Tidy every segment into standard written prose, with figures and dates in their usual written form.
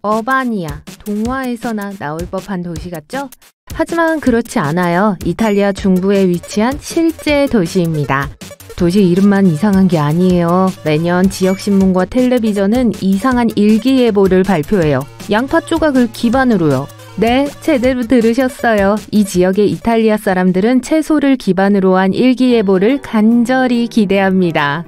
어바니아, 동화에서나 나올 법한 도시 같죠? 하지만 그렇지 않아요. 이탈리아 중부에 위치한 실제 도시입니다. 도시 이름만 이상한 게 아니에요. 매년 지역신문과 텔레비전은 이상한 일기예보를 발표해요. 양파 조각을 기반으로요. 네, 제대로 들으셨어요. 이 지역의 이탈리아 사람들은 채소를 기반으로 한 일기예보를 간절히 기대합니다.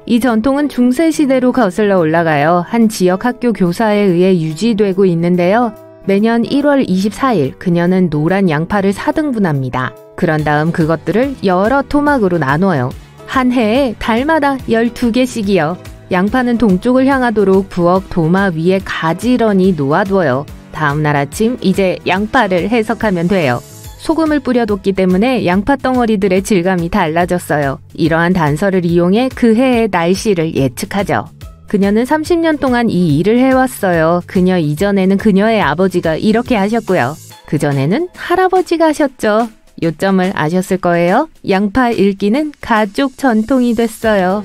이 전통은 중세시대로 거슬러 올라가요. 한 지역 학교 교사에 의해 유지되고 있는데요. 매년 1월 24일 그녀는 노란 양파를 4등분합니다. 그런 다음 그것들을 여러 토막으로 나눠요. 한 해에 달마다 12개씩이요. 양파는 동쪽을 향하도록 부엌 도마 위에 가지런히 놓아두어요. 다음날 아침 이제 양파를 해석하면 돼요. 소금을 뿌려뒀기 때문에 양파 덩어리들의 질감이 달라졌어요. 이러한 단서를 이용해 그 해의 날씨를 예측하죠. 그녀는 30년 동안 이 일을 해왔어요. 그녀 이전에는 그녀의 아버지가 이렇게 하셨고요. 그전에는 할아버지가 하셨죠. 요점을 아셨을 거예요. 양파 읽기는 가족 전통이 됐어요.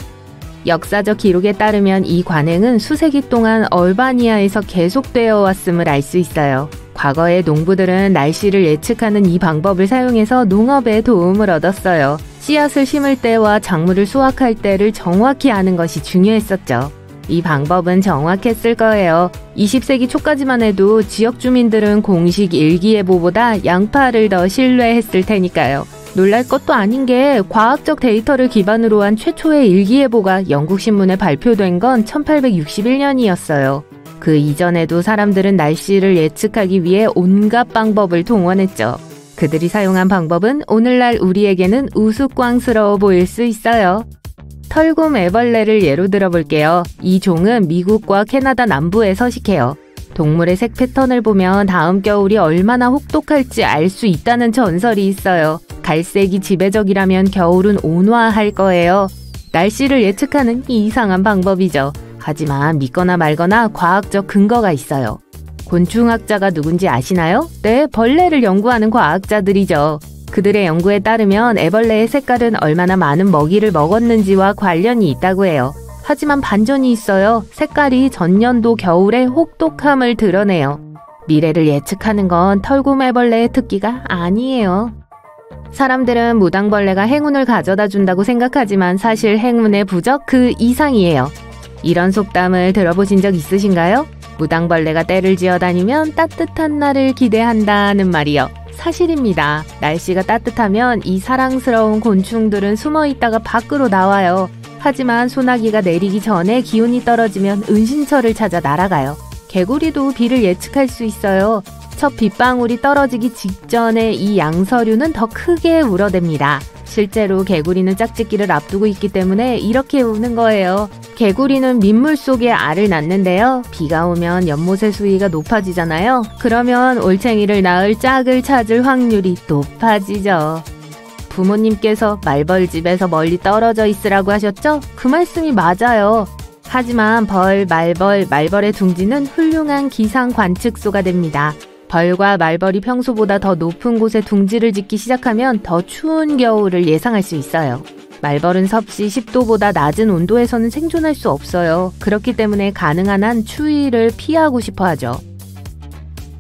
역사적 기록에 따르면 이 관행은 수세기 동안 얼바니아에서 계속되어 왔음을 알 수 있어요. 과거의 농부들은 날씨를 예측하는 이 방법을 사용해서 농업에 도움을 얻었어요. 씨앗을 심을 때와 작물을 수확할 때를 정확히 아는 것이 중요했었죠. 이 방법은 정확했을 거예요. 20세기 초까지만 해도 지역 주민들은 공식 일기예보보다 양파를 더 신뢰했을 테니까요. 놀랄 것도 아닌 게 과학적 데이터를 기반으로 한 최초의 일기예보가 영국 신문에 발표된 건 1861년이었어요. 그 이전에도 사람들은 날씨를 예측하기 위해 온갖 방법을 동원했죠. 그들이 사용한 방법은 오늘날 우리에게는 우스꽝스러워 보일 수 있어요. 털곰 애벌레를 예로 들어볼게요. 이 종은 미국과 캐나다 남부에 서식해요. 동물의 색 패턴을 보면 다음 겨울이 얼마나 혹독할지 알 수 있다는 전설이 있어요. 갈색이 지배적이라면 겨울은 온화할 거예요. 날씨를 예측하는 이상한 방법이죠. 하지만 믿거나 말거나 과학적 근거가 있어요. 곤충학자가 누군지 아시나요? 네, 벌레를 연구하는 과학자들이죠. 그들의 연구에 따르면 애벌레의 색깔은 얼마나 많은 먹이를 먹었는지와 관련이 있다고 해요. 하지만 반전이 있어요. 색깔이 전년도 겨울의 혹독함을 드러내요. 미래를 예측하는 건 털곰애벌레의 특기가 아니에요. 사람들은 무당벌레가 행운을 가져다 준다고 생각하지만 사실 행운의 부적 그 이상이에요. 이런 속담을 들어보신 적 있으신가요? 무당벌레가 떼를 지어다니면 따뜻한 날을 기대한다는 말이요. 사실입니다. 날씨가 따뜻하면 이 사랑스러운 곤충들은 숨어있다가 밖으로 나와요. 하지만 소나기가 내리기 전에 기온이 떨어지면 은신처를 찾아 날아가요. 개구리도 비를 예측할 수 있어요. 첫 빗방울이 떨어지기 직전에 이 양서류는 더 크게 울어댑니다. 실제로 개구리는 짝짓기를 앞두고 있기 때문에 이렇게 우는 거예요. 개구리는 민물 속에 알을 낳는데요. 비가 오면 연못의 수위가 높아지잖아요. 그러면 올챙이를 낳을 짝을 찾을 확률이 높아지죠. 부모님께서 말벌집에서 멀리 떨어져 있으라고 하셨죠? 그 말씀이 맞아요. 하지만 벌, 말벌의 둥지는 훌륭한 기상 관측소가 됩니다. 벌과 말벌이 평소보다 더 높은 곳에 둥지를 짓기 시작하면 더 추운 겨울을 예상할 수 있어요. 말벌은 섭씨 10도보다 낮은 온도에서는 생존할 수 없어요. 그렇기 때문에 가능한 한 추위를 피하고 싶어 하죠.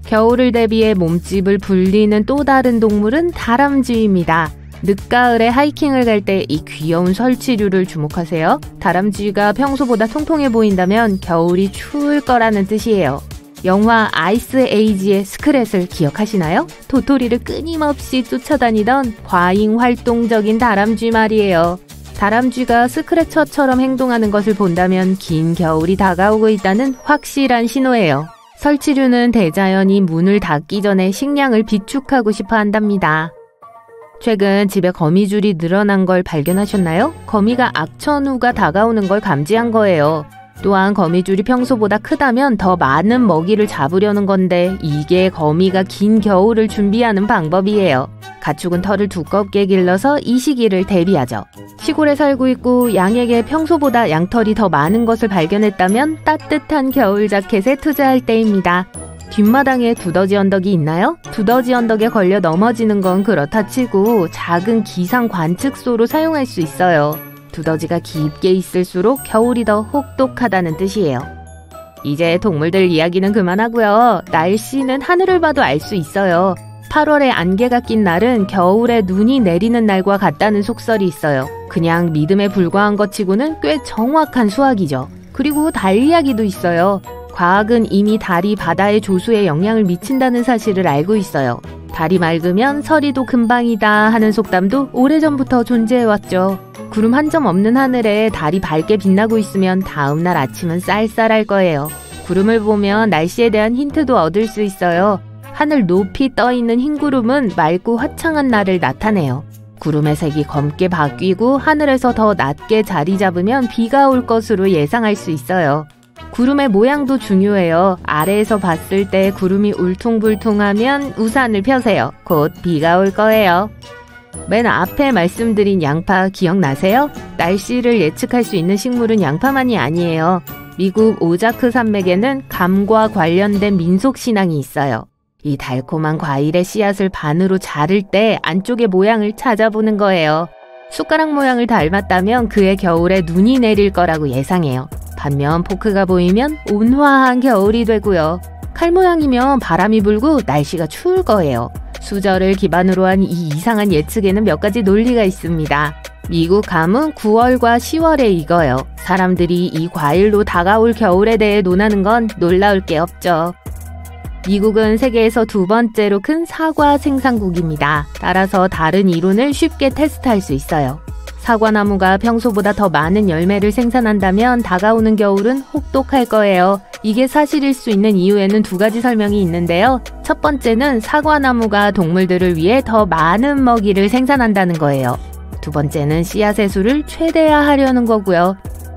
겨울을 대비해 몸집을 불리는 또 다른 동물은 다람쥐입니다. 늦가을에 하이킹을 갈 때 이 귀여운 설치류를 주목하세요. 다람쥐가 평소보다 통통해 보인다면 겨울이 추울 거라는 뜻이에요. 영화 아이스 에이지의 스크렛을 기억하시나요? 도토리를 끊임없이 쫓아다니던 과잉 활동적인 다람쥐 말이에요. 다람쥐가 스크래처처럼 행동하는 것을 본다면 긴 겨울이 다가오고 있다는 확실한 신호예요. 설치류는 대자연이 문을 닫기 전에 식량을 비축하고 싶어 한답니다. 최근 집에 거미줄이 늘어난 걸 발견하셨나요? 거미가 악천후가 다가오는 걸 감지한 거예요. 또한 거미줄이 평소보다 크다면 더 많은 먹이를 잡으려는 건데 이게 거미가 긴 겨울을 준비하는 방법이에요. 가축은 털을 두껍게 길러서 이 시기를 대비하죠. 시골에 살고 있고 양에게 평소보다 양털이 더 많은 것을 발견했다면 따뜻한 겨울 자켓에 투자할 때입니다. 뒷마당에 두더지 언덕이 있나요? 두더지 언덕에 걸려 넘어지는 건 그렇다 치고 작은 기상 관측소로 사용할 수 있어요. 두더지가 깊게 있을수록 겨울이 더 혹독하다는 뜻이에요. 이제 동물들 이야기는 그만하고요. 날씨는 하늘을 봐도 알 수 있어요. 8월에 안개가 낀 날은 겨울에 눈이 내리는 날과 같다는 속설이 있어요. 그냥 믿음에 불과한 것 치고는 꽤 정확한 수학이죠. 그리고 달 이야기도 있어요. 과학은 이미 달이 바다의 조수에 영향을 미친다는 사실을 알고 있어요. 달이 맑으면 서리도 금방이다 하는 속담도 오래전부터 존재해왔죠. 구름 한 점 없는 하늘에 달이 밝게 빛나고 있으면 다음날 아침은 쌀쌀할 거예요. 구름을 보면 날씨에 대한 힌트도 얻을 수 있어요. 하늘 높이 떠있는 흰 구름은 맑고 화창한 날을 나타내요. 구름의 색이 검게 바뀌고 하늘에서 더 낮게 자리 잡으면 비가 올 것으로 예상할 수 있어요. 구름의 모양도 중요해요. 아래에서 봤을 때 구름이 울퉁불퉁하면 우산을 펴세요. 곧 비가 올 거예요. 맨 앞에 말씀드린 양파 기억나세요? 날씨를 예측할 수 있는 식물은 양파만이 아니에요. 미국 오자크 산맥에는 감과 관련된 민속신앙이 있어요. 이 달콤한 과일의 씨앗을 반으로 자를 때 안쪽의 모양을 찾아보는 거예요. 숟가락 모양을 닮았다면 그해 겨울에 눈이 내릴 거라고 예상해요. 반면 포크가 보이면 온화한 겨울이 되고요. 칼 모양이면 바람이 불고 날씨가 추울 거예요. 수저를 기반으로 한 이 이상한 예측에는 몇 가지 논리가 있습니다. 미국 감은 9월과 10월에 익어요. 사람들이 이 과일로 다가올 겨울에 대해 논하는 건 놀라울 게 없죠. 미국은 세계에서 두 번째로 큰 사과 생산국입니다. 따라서 다른 이론을 쉽게 테스트할 수 있어요. 사과나무가 평소보다 더 많은 열매를 생산한다면 다가오는 겨울은 혹독할 거예요. 이게 사실일 수 있는 이유에는 두 가지 설명이 있는데요. 첫 번째는 사과나무가 동물들을 위해 더 많은 먹이를 생산한다는 거예요. 두 번째는 씨앗의 수를 최대화하려는 거고요.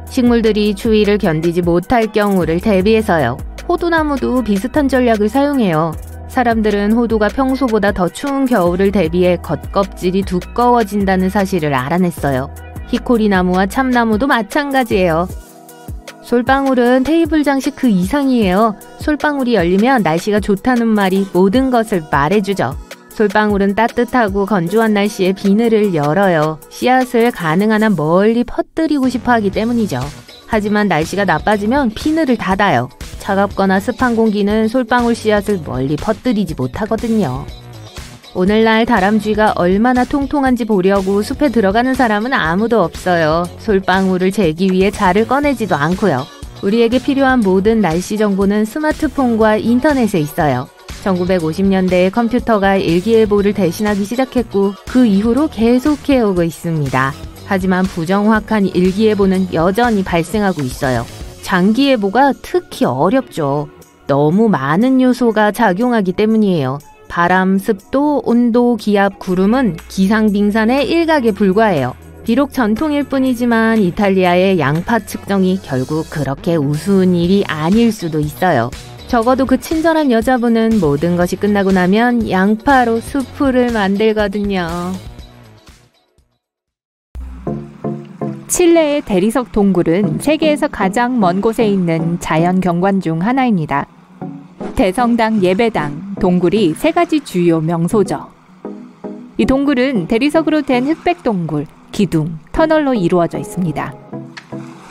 식물들이 추위를 견디지 못할 경우를 대비해서요. 호두나무도 비슷한 전략을 사용해요. 사람들은 호두가 평소보다 더 추운 겨울을 대비해 겉껍질이 두꺼워진다는 사실을 알아냈어요. 히코리나무와 참나무도 마찬가지예요. 솔방울은 테이블 장식 그 이상이에요. 솔방울이 열리면 날씨가 좋다는 말이 모든 것을 말해주죠. 솔방울은 따뜻하고 건조한 날씨에 비늘을 열어요. 씨앗을 가능한 한 멀리 퍼뜨리고 싶어 하기 때문이죠. 하지만 날씨가 나빠지면 비늘을 닫아요. 차갑거나 습한 공기는 솔방울 씨앗을 멀리 퍼뜨리지 못하거든요. 오늘날 다람쥐가 얼마나 통통한지 보려고 숲에 들어가는 사람은 아무도 없어요. 솔방울을 재기 위해 자를 꺼내지도 않고요. 우리에게 필요한 모든 날씨 정보는 스마트폰과 인터넷에 있어요. 1950년대에 컴퓨터가 일기예보를 대신하기 시작했고 그 이후로 계속해오고 있습니다. 하지만 부정확한 일기예보는 여전히 발생하고 있어요. 장기예보가 특히 어렵죠. 너무 많은 요소가 작용하기 때문이에요. 바람, 습도, 온도, 기압, 구름은 기상빙산의 일각에 불과해요. 비록 전통일 뿐이지만 이탈리아의 양파 측정이 결국 그렇게 우스운 일이 아닐 수도 있어요. 적어도 그 친절한 여자분은 모든 것이 끝나고 나면 양파로 수프를 만들거든요. 칠레의 대리석 동굴은 세계에서 가장 먼 곳에 있는 자연 경관 중 하나입니다. 대성당, 예배당, 동굴이 세 가지 주요 명소죠. 이 동굴은 대리석으로 된 흑백 동굴, 기둥, 터널로 이루어져 있습니다.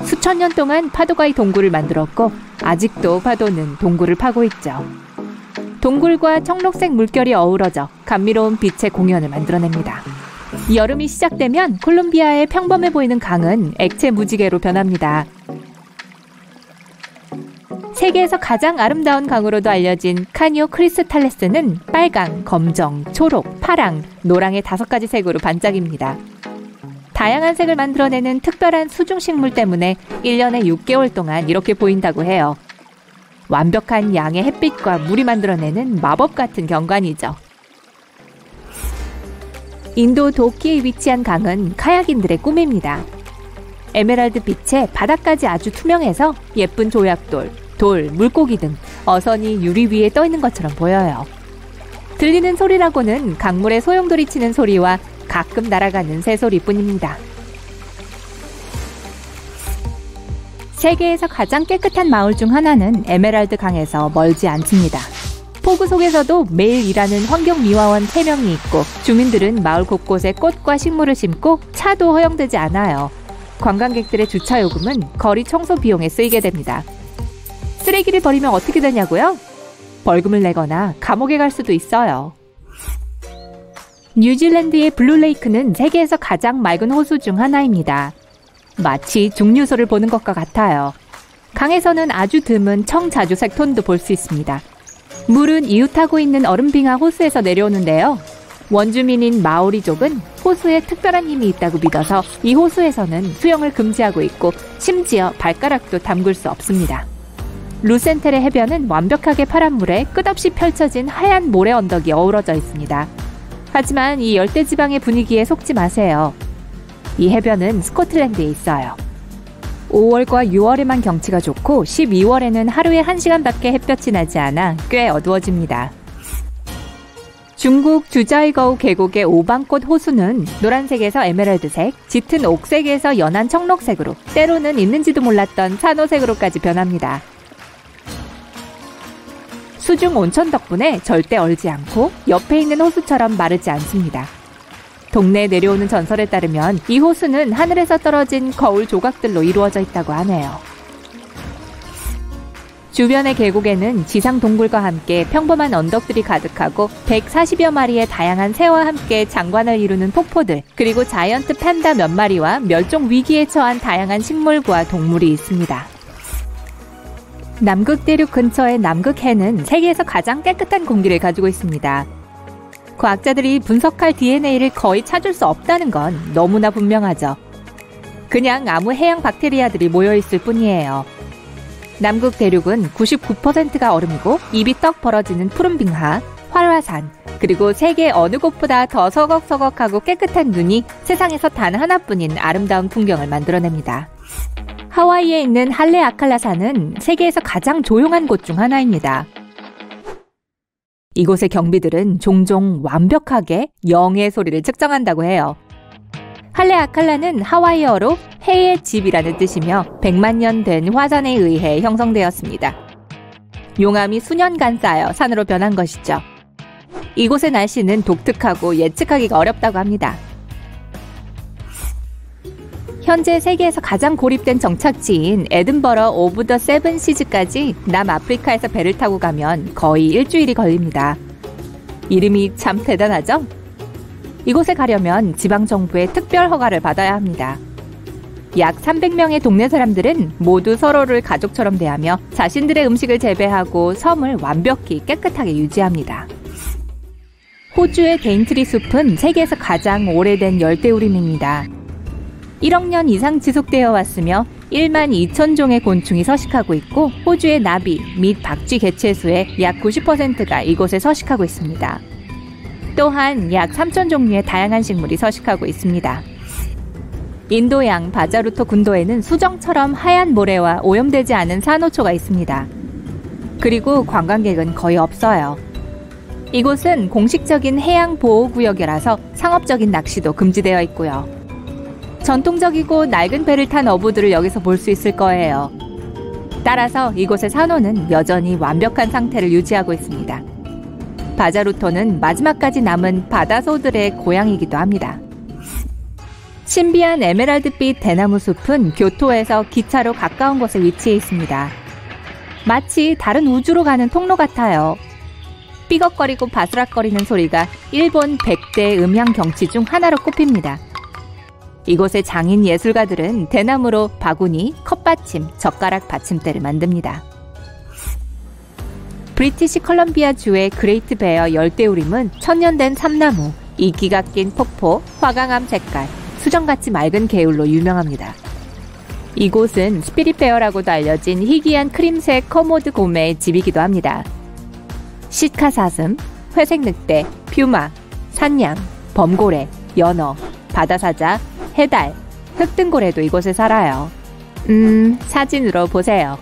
수천 년 동안 파도가 이 동굴을 만들었고 아직도 파도는 동굴을 파고 있죠. 동굴과 청록색 물결이 어우러져 감미로운 빛의 공연을 만들어냅니다. 여름이 시작되면 콜롬비아의 평범해 보이는 강은 액체 무지개로 변합니다. 세계에서 가장 아름다운 강으로도 알려진 카니오 크리스탈레스는 빨강, 검정, 초록, 파랑, 노랑의 5가지 색으로 반짝입니다. 다양한 색을 만들어내는 특별한 수중식물 때문에 1년에 6개월 동안 이렇게 보인다고 해요. 완벽한 양의 햇빛과 물이 만들어내는 마법 같은 경관이죠. 인도 도키에 위치한 강은 카야킹들의 꿈입니다. 에메랄드 빛에 바닥까지 아주 투명해서 예쁜 조약돌, 돌, 물고기 등 어선이 유리 위에 떠 있는 것처럼 보여요. 들리는 소리라고는 강물에 소용돌이 치는 소리와 가끔 날아가는 새소리뿐입니다. 세계에서 가장 깨끗한 마을 중 하나는 에메랄드 강에서 멀지 않습니다. 폭우 속에서도 매일 일하는 환경미화원 3명이 있고 주민들은 마을 곳곳에 꽃과 식물을 심고 차도 허용되지 않아요. 관광객들의 주차 요금은 거리 청소 비용에 쓰이게 됩니다. 쓰레기를 버리면 어떻게 되냐고요? 벌금을 내거나 감옥에 갈 수도 있어요. 뉴질랜드의 블루레이크는 세계에서 가장 맑은 호수 중 하나입니다. 마치 중류소를 보는 것과 같아요. 강에서는 아주 드문 청자주색 톤도 볼 수 있습니다. 물은 이웃하고 있는 얼음빙하 호수에서 내려오는데요. 원주민인 마오리족은 호수에 특별한 힘이 있다고 믿어서 이 호수에서는 수영을 금지하고 있고 심지어 발가락도 담글 수 없습니다. 루센텔의 해변은 완벽하게 파란 물에 끝없이 펼쳐진 하얀 모래 언덕이 어우러져 있습니다. 하지만 이 열대지방의 분위기에 속지 마세요. 이 해변은 스코틀랜드에 있어요. 5월과 6월에만 경치가 좋고 12월에는 하루에 1시간밖에 햇볕이 나지 않아 꽤 어두워집니다. 중국 주자이거우 계곡의 오방꽃 호수는 노란색에서 에메랄드색, 짙은 옥색에서 연한 청록색으로, 때로는 있는지도 몰랐던 산호색으로까지 변합니다. 수중 온천 덕분에 절대 얼지 않고 옆에 있는 호수처럼 마르지 않습니다. 동네에 내려오는 전설에 따르면 이 호수는 하늘에서 떨어진 거울 조각들로 이루어져 있다고 하네요. 주변의 계곡에는 지상 동굴과 함께 평범한 언덕들이 가득하고 140여 마리의 다양한 새와 함께 장관을 이루는 폭포들, 그리고 자이언트 팬다 몇 마리와 멸종 위기에 처한 다양한 식물과 동물이 있습니다. 남극 대륙 근처의 남극해는 세계에서 가장 깨끗한 공기를 가지고 있습니다. 과학자들이 분석할 DNA를 거의 찾을 수 없다는 건 너무나 분명하죠. 그냥 아무 해양 박테리아들이 모여있을 뿐이에요. 남극 대륙은 99%가 얼음이고 입이 떡 벌어지는 푸른 빙하, 활화산, 그리고 세계 어느 곳보다 더 서걱서걱하고 깨끗한 눈이 세상에서 단 하나뿐인 아름다운 풍경을 만들어냅니다. 하와이에 있는 할레아칼라산은 세계에서 가장 조용한 곳 중 하나입니다. 이곳의 경비들은 종종 완벽하게 영의 소리를 측정한다고 해요. 할레아칼라는 하와이어로 해의 집이라는 뜻이며 100만 년 된 화산에 의해 형성되었습니다. 용암이 수년간 쌓여 산으로 변한 것이죠. 이곳의 날씨는 독특하고 예측하기가 어렵다고 합니다. 현재 세계에서 가장 고립된 정착지인 에든버러 오브 더 세븐 시즈까지 남아프리카에서 배를 타고 가면 거의 일주일이 걸립니다. 이름이 참 대단하죠? 이곳에 가려면 지방정부의 특별 허가를 받아야 합니다. 약 300명의 동네 사람들은 모두 서로를 가족처럼 대하며 자신들의 음식을 재배하고 섬을 완벽히 깨끗하게 유지합니다. 호주의 데인트리 숲은 세계에서 가장 오래된 열대우림입니다. 1억 년 이상 지속되어 왔으며 1만 2천 종의 곤충이 서식하고 있고 호주의 나비 및 박쥐 개체수의 약 90%가 이곳에 서식하고 있습니다. 또한 약 3천 종류의 다양한 식물이 서식하고 있습니다. 인도양 바자루토 군도에는 수정처럼 하얀 모래와 오염되지 않은 산호초가 있습니다. 그리고 관광객은 거의 없어요. 이곳은 공식적인 해양보호구역이라서 상업적인 낚시도 금지되어 있고요. 전통적이고 낡은 배를 탄 어부들을 여기서 볼 수 있을 거예요. 따라서 이곳의 산호는 여전히 완벽한 상태를 유지하고 있습니다. 바자루토는 마지막까지 남은 바다소들의 고향이기도 합니다. 신비한 에메랄드빛 대나무 숲은 교토에서 기차로 가까운 곳에 위치해 있습니다. 마치 다른 우주로 가는 통로 같아요. 삐걱거리고 바스락거리는 소리가 일본 100대 음향 경치 중 하나로 꼽힙니다. 이곳의 장인 예술가들은 대나무로 바구니, 컵받침, 젓가락 받침대를 만듭니다. 브리티시 컬럼비아 주의 그레이트 베어 열대우림은 천년된 삼나무, 이기가 낀 폭포, 화강암 색깔, 수정같이 맑은 개울로 유명합니다. 이곳은 스피릿 베어라고도 알려진 희귀한 크림색 커모드 곰의 집이기도 합니다. 시카 사슴, 회색 늑대, 퓨마, 산양, 범고래, 연어, 바다사자, 해달, 흑등고래도 이곳에 살아요. 사진으로 보세요.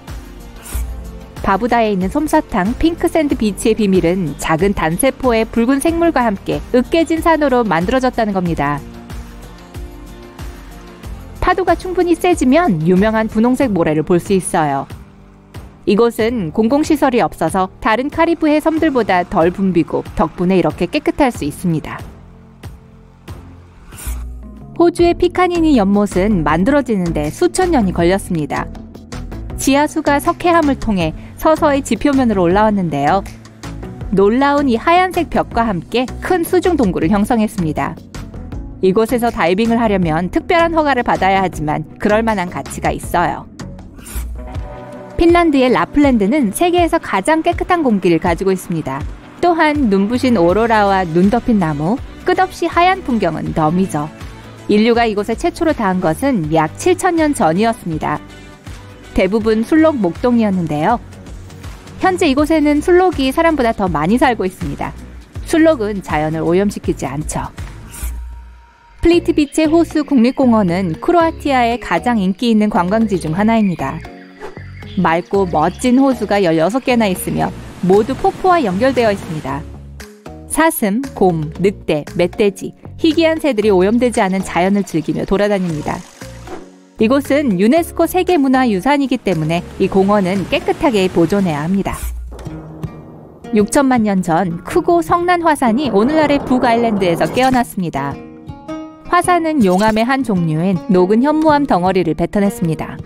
바부다에 있는 솜사탕 핑크샌드 비치의 비밀은 작은 단세포의 붉은 생물과 함께 으깨진 산호로 만들어졌다는 겁니다. 파도가 충분히 세지면 유명한 분홍색 모래를 볼 수 있어요. 이곳은 공공시설이 없어서 다른 카리브해 섬들보다 덜 붐비고 덕분에 이렇게 깨끗할 수 있습니다. 호주의 피카니니 연못은 만들어지는데 수천 년이 걸렸습니다. 지하수가 석회암을 통해 서서히 지표면으로 올라왔는데요. 놀라운 이 하얀색 벽과 함께 큰 수중 동굴을 형성했습니다. 이곳에서 다이빙을 하려면 특별한 허가를 받아야 하지만 그럴 만한 가치가 있어요. 핀란드의 라플랜드는 세계에서 가장 깨끗한 공기를 가지고 있습니다. 또한 눈부신 오로라와 눈 덮인 나무, 끝없이 하얀 풍경은 덤이죠. 인류가 이곳에 최초로 닿은 것은 약 7,000년 전이었습니다. 대부분 술록 목동이었는데요. 현재 이곳에는 술록이 사람보다 더 많이 살고 있습니다. 술록은 자연을 오염시키지 않죠. 플리트비체 호수 국립공원은 크로아티아의 가장 인기 있는 관광지 중 하나입니다. 맑고 멋진 호수가 16개나 있으며 모두 폭포와 연결되어 있습니다. 사슴, 곰, 늑대, 멧돼지, 희귀한 새들이 오염되지 않은 자연을 즐기며 돌아다닙니다. 이곳은 유네스코 세계문화유산이기 때문에 이 공원은 깨끗하게 보존해야 합니다. 6천만 년 전 크고 성난 화산이 오늘날의 북아일랜드에서 깨어났습니다. 화산은 용암의 한 종류인 녹은 현무암 덩어리를 뱉어냈습니다.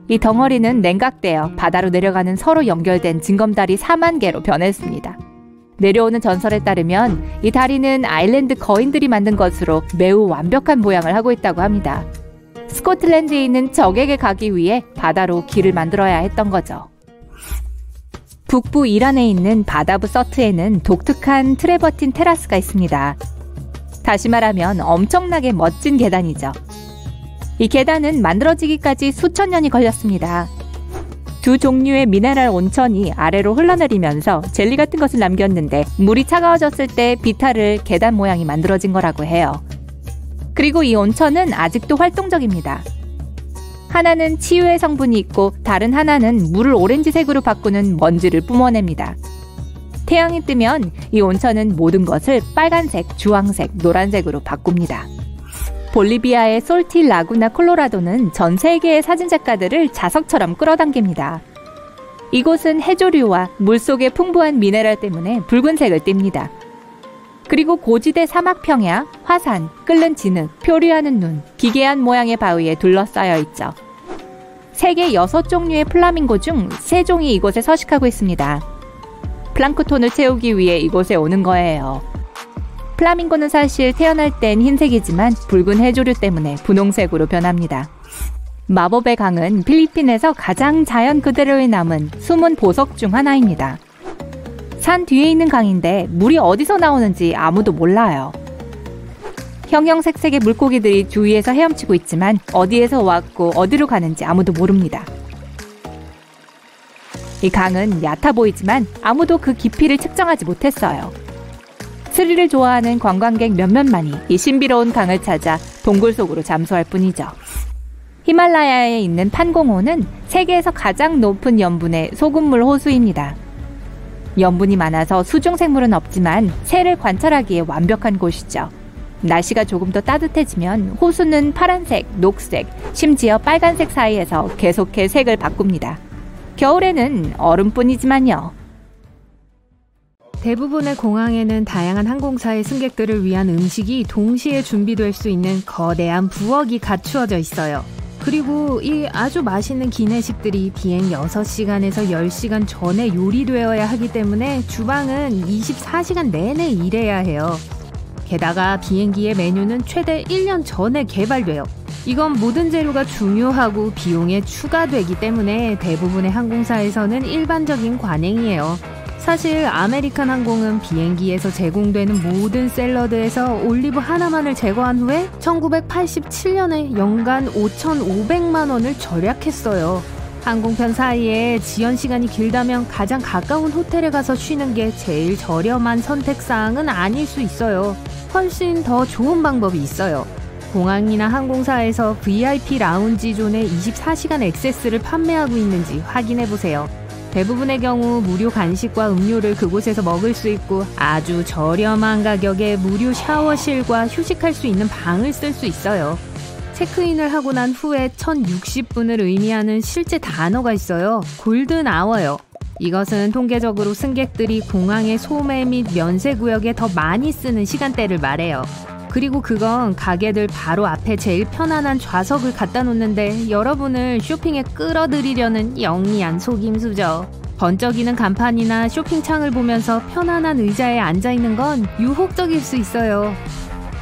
이 덩어리는 냉각되어 바다로 내려가는 서로 연결된 징검다리 4만 개로 변했습니다. 내려오는 전설에 따르면 이 다리는 아일랜드 거인들이 만든 것으로 매우 완벽한 모양을 하고 있다고 합니다. 스코틀랜드에 있는 적에게 가기 위해 바다로 길을 만들어야 했던 거죠. 북부 이란에 있는 바다브 서트에는 독특한 트레버틴 테라스가 있습니다. 다시 말하면 엄청나게 멋진 계단이죠. 이 계단은 만들어지기까지 수천 년이 걸렸습니다. 두 종류의 미네랄 온천이 아래로 흘러내리면서 젤리 같은 것을 남겼는데 물이 차가워졌을 때 비탈을 계단 모양이 만들어진 거라고 해요. 그리고 이 온천은 아직도 활동적입니다. 하나는 치유의 성분이 있고 다른 하나는 물을 오렌지색으로 바꾸는 먼지를 뿜어냅니다. 태양이 뜨면 이 온천은 모든 것을 빨간색, 주황색, 노란색으로 바꿉니다. 볼리비아의 솔티 라구나 콜로라도는 전 세계의 사진작가들을 자석처럼 끌어당깁니다. 이곳은 해조류와 물속의 풍부한 미네랄 때문에 붉은색을 띱니다. 그리고 고지대 사막 평야, 화산, 끓는 진흙, 표류하는 눈, 기괴한 모양의 바위에 둘러싸여 있죠. 세계 6종류의 플라밍고 중 3종이 이곳에 서식하고 있습니다. 플랑크톤을 채우기 위해 이곳에 오는 거예요. 플라밍고는 사실 태어날 땐 흰색이지만 붉은 해조류 때문에 분홍색으로 변합니다. 마법의 강은 필리핀에서 가장 자연 그대로에 남은 숨은 보석 중 하나입니다. 산 뒤에 있는 강인데 물이 어디서 나오는지 아무도 몰라요. 형형색색의 물고기들이 주위에서 헤엄치고 있지만 어디에서 왔고 어디로 가는지 아무도 모릅니다. 이 강은 얕아 보이지만 아무도 그 깊이를 측정하지 못했어요. 스릴을 좋아하는 관광객 몇몇만이 이 신비로운 강을 찾아 동굴 속으로 잠수할 뿐이죠. 히말라야에 있는 판공호는 세계에서 가장 높은 염분의 소금물 호수입니다. 염분이 많아서 수중생물은 없지만 새를 관찰하기에 완벽한 곳이죠. 날씨가 조금 더 따뜻해지면 호수는 파란색, 녹색, 심지어 빨간색 사이에서 계속해 색을 바꿉니다. 겨울에는 얼음뿐이지만요. 대부분의 공항에는 다양한 항공사의 승객들을 위한 음식이 동시에 준비될 수 있는 거대한 부엌이 갖추어져 있어요. 그리고 이 아주 맛있는 기내식들이 비행 6시간에서 10시간 전에 요리되어야 하기 때문에 주방은 24시간 내내 일해야 해요. 게다가 비행기의 메뉴는 최대 1년 전에 개발돼요. 이건 모든 재료가 중요하고 비용에 추가되기 때문에 대부분의 항공사에서는 일반적인 관행이에요. 사실 아메리칸 항공은 비행기에서 제공되는 모든 샐러드에서 올리브 하나만을 제거한 후에 1987년에 연간 5,500만 원을 절약했어요. 항공편 사이에 지연 시간이 길다면 가장 가까운 호텔에 가서 쉬는 게 제일 저렴한 선택사항은 아닐 수 있어요. 훨씬 더 좋은 방법이 있어요. 공항이나 항공사에서 VIP 라운지 존에 24시간 액세스를 판매하고 있는지 확인해보세요. 대부분의 경우 무료 간식과 음료를 그곳에서 먹을 수 있고 아주 저렴한 가격에 무료 샤워실과 휴식할 수 있는 방을 쓸 수 있어요. 체크인을 하고 난 후에 1060분을 의미하는 실제 단어가 있어요. 골든 아워요. 이것은 통계적으로 승객들이 공항의 소매 및 면세 구역에 더 많이 쓰는 시간대를 말해요. 그리고 그건 가게들 바로 앞에 제일 편안한 좌석을 갖다 놓는데 여러분을 쇼핑에 끌어들이려는 영리한 속임수죠. 번쩍이는 간판이나 쇼핑창을 보면서 편안한 의자에 앉아있는 건 유혹적일 수 있어요.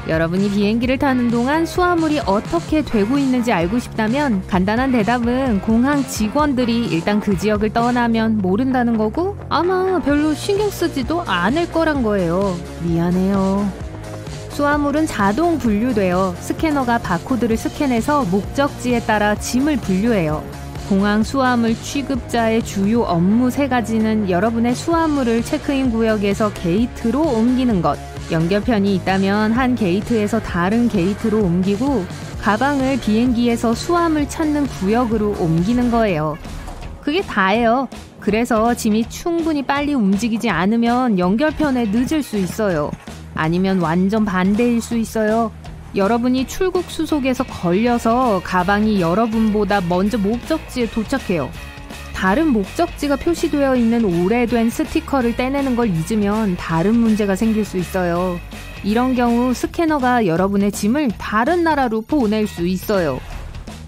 여러분이 비행기를 타는 동안 수화물이 어떻게 되고 있는지 알고 싶다면 간단한 대답은 공항 직원들이 일단 그 지역을 떠나면 모른다는 거고 아마 별로 신경 쓰지도 않을 거란 거예요. 미안해요. 수화물은 자동 분류되어 스캐너가 바코드를 스캔해서 목적지에 따라 짐을 분류해요. 공항 수화물 취급자의 주요 업무 3가지는 여러분의 수화물을 체크인 구역에서 게이트로 옮기는 것, 연결편이 있다면 한 게이트에서 다른 게이트로 옮기고 가방을 비행기에서 수화물 찾는 구역으로 옮기는 거예요. 그게 다예요. 그래서 짐이 충분히 빨리 움직이지 않으면 연결편에 늦을 수 있어요. 아니면 완전 반대일 수 있어요. 여러분이 출국 수속에서 걸려서 가방이 여러분보다 먼저 목적지에 도착해요. 다른 목적지가 표시되어 있는 오래된 스티커를 떼내는 걸 잊으면 다른 문제가 생길 수 있어요. 이런 경우 스캐너가 여러분의 짐을 다른 나라로 보낼 수 있어요.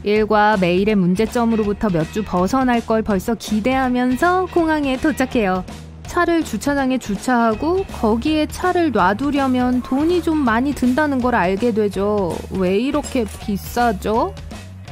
일과 매일의 문제점으로부터 몇 주 벗어날 걸 벌써 기대하면서 공항에 도착해요. 차를 주차장에 주차하고 거기에 차를 놔두려면 돈이 좀 많이 든다는 걸 알게 되죠. 왜 이렇게 비싸죠?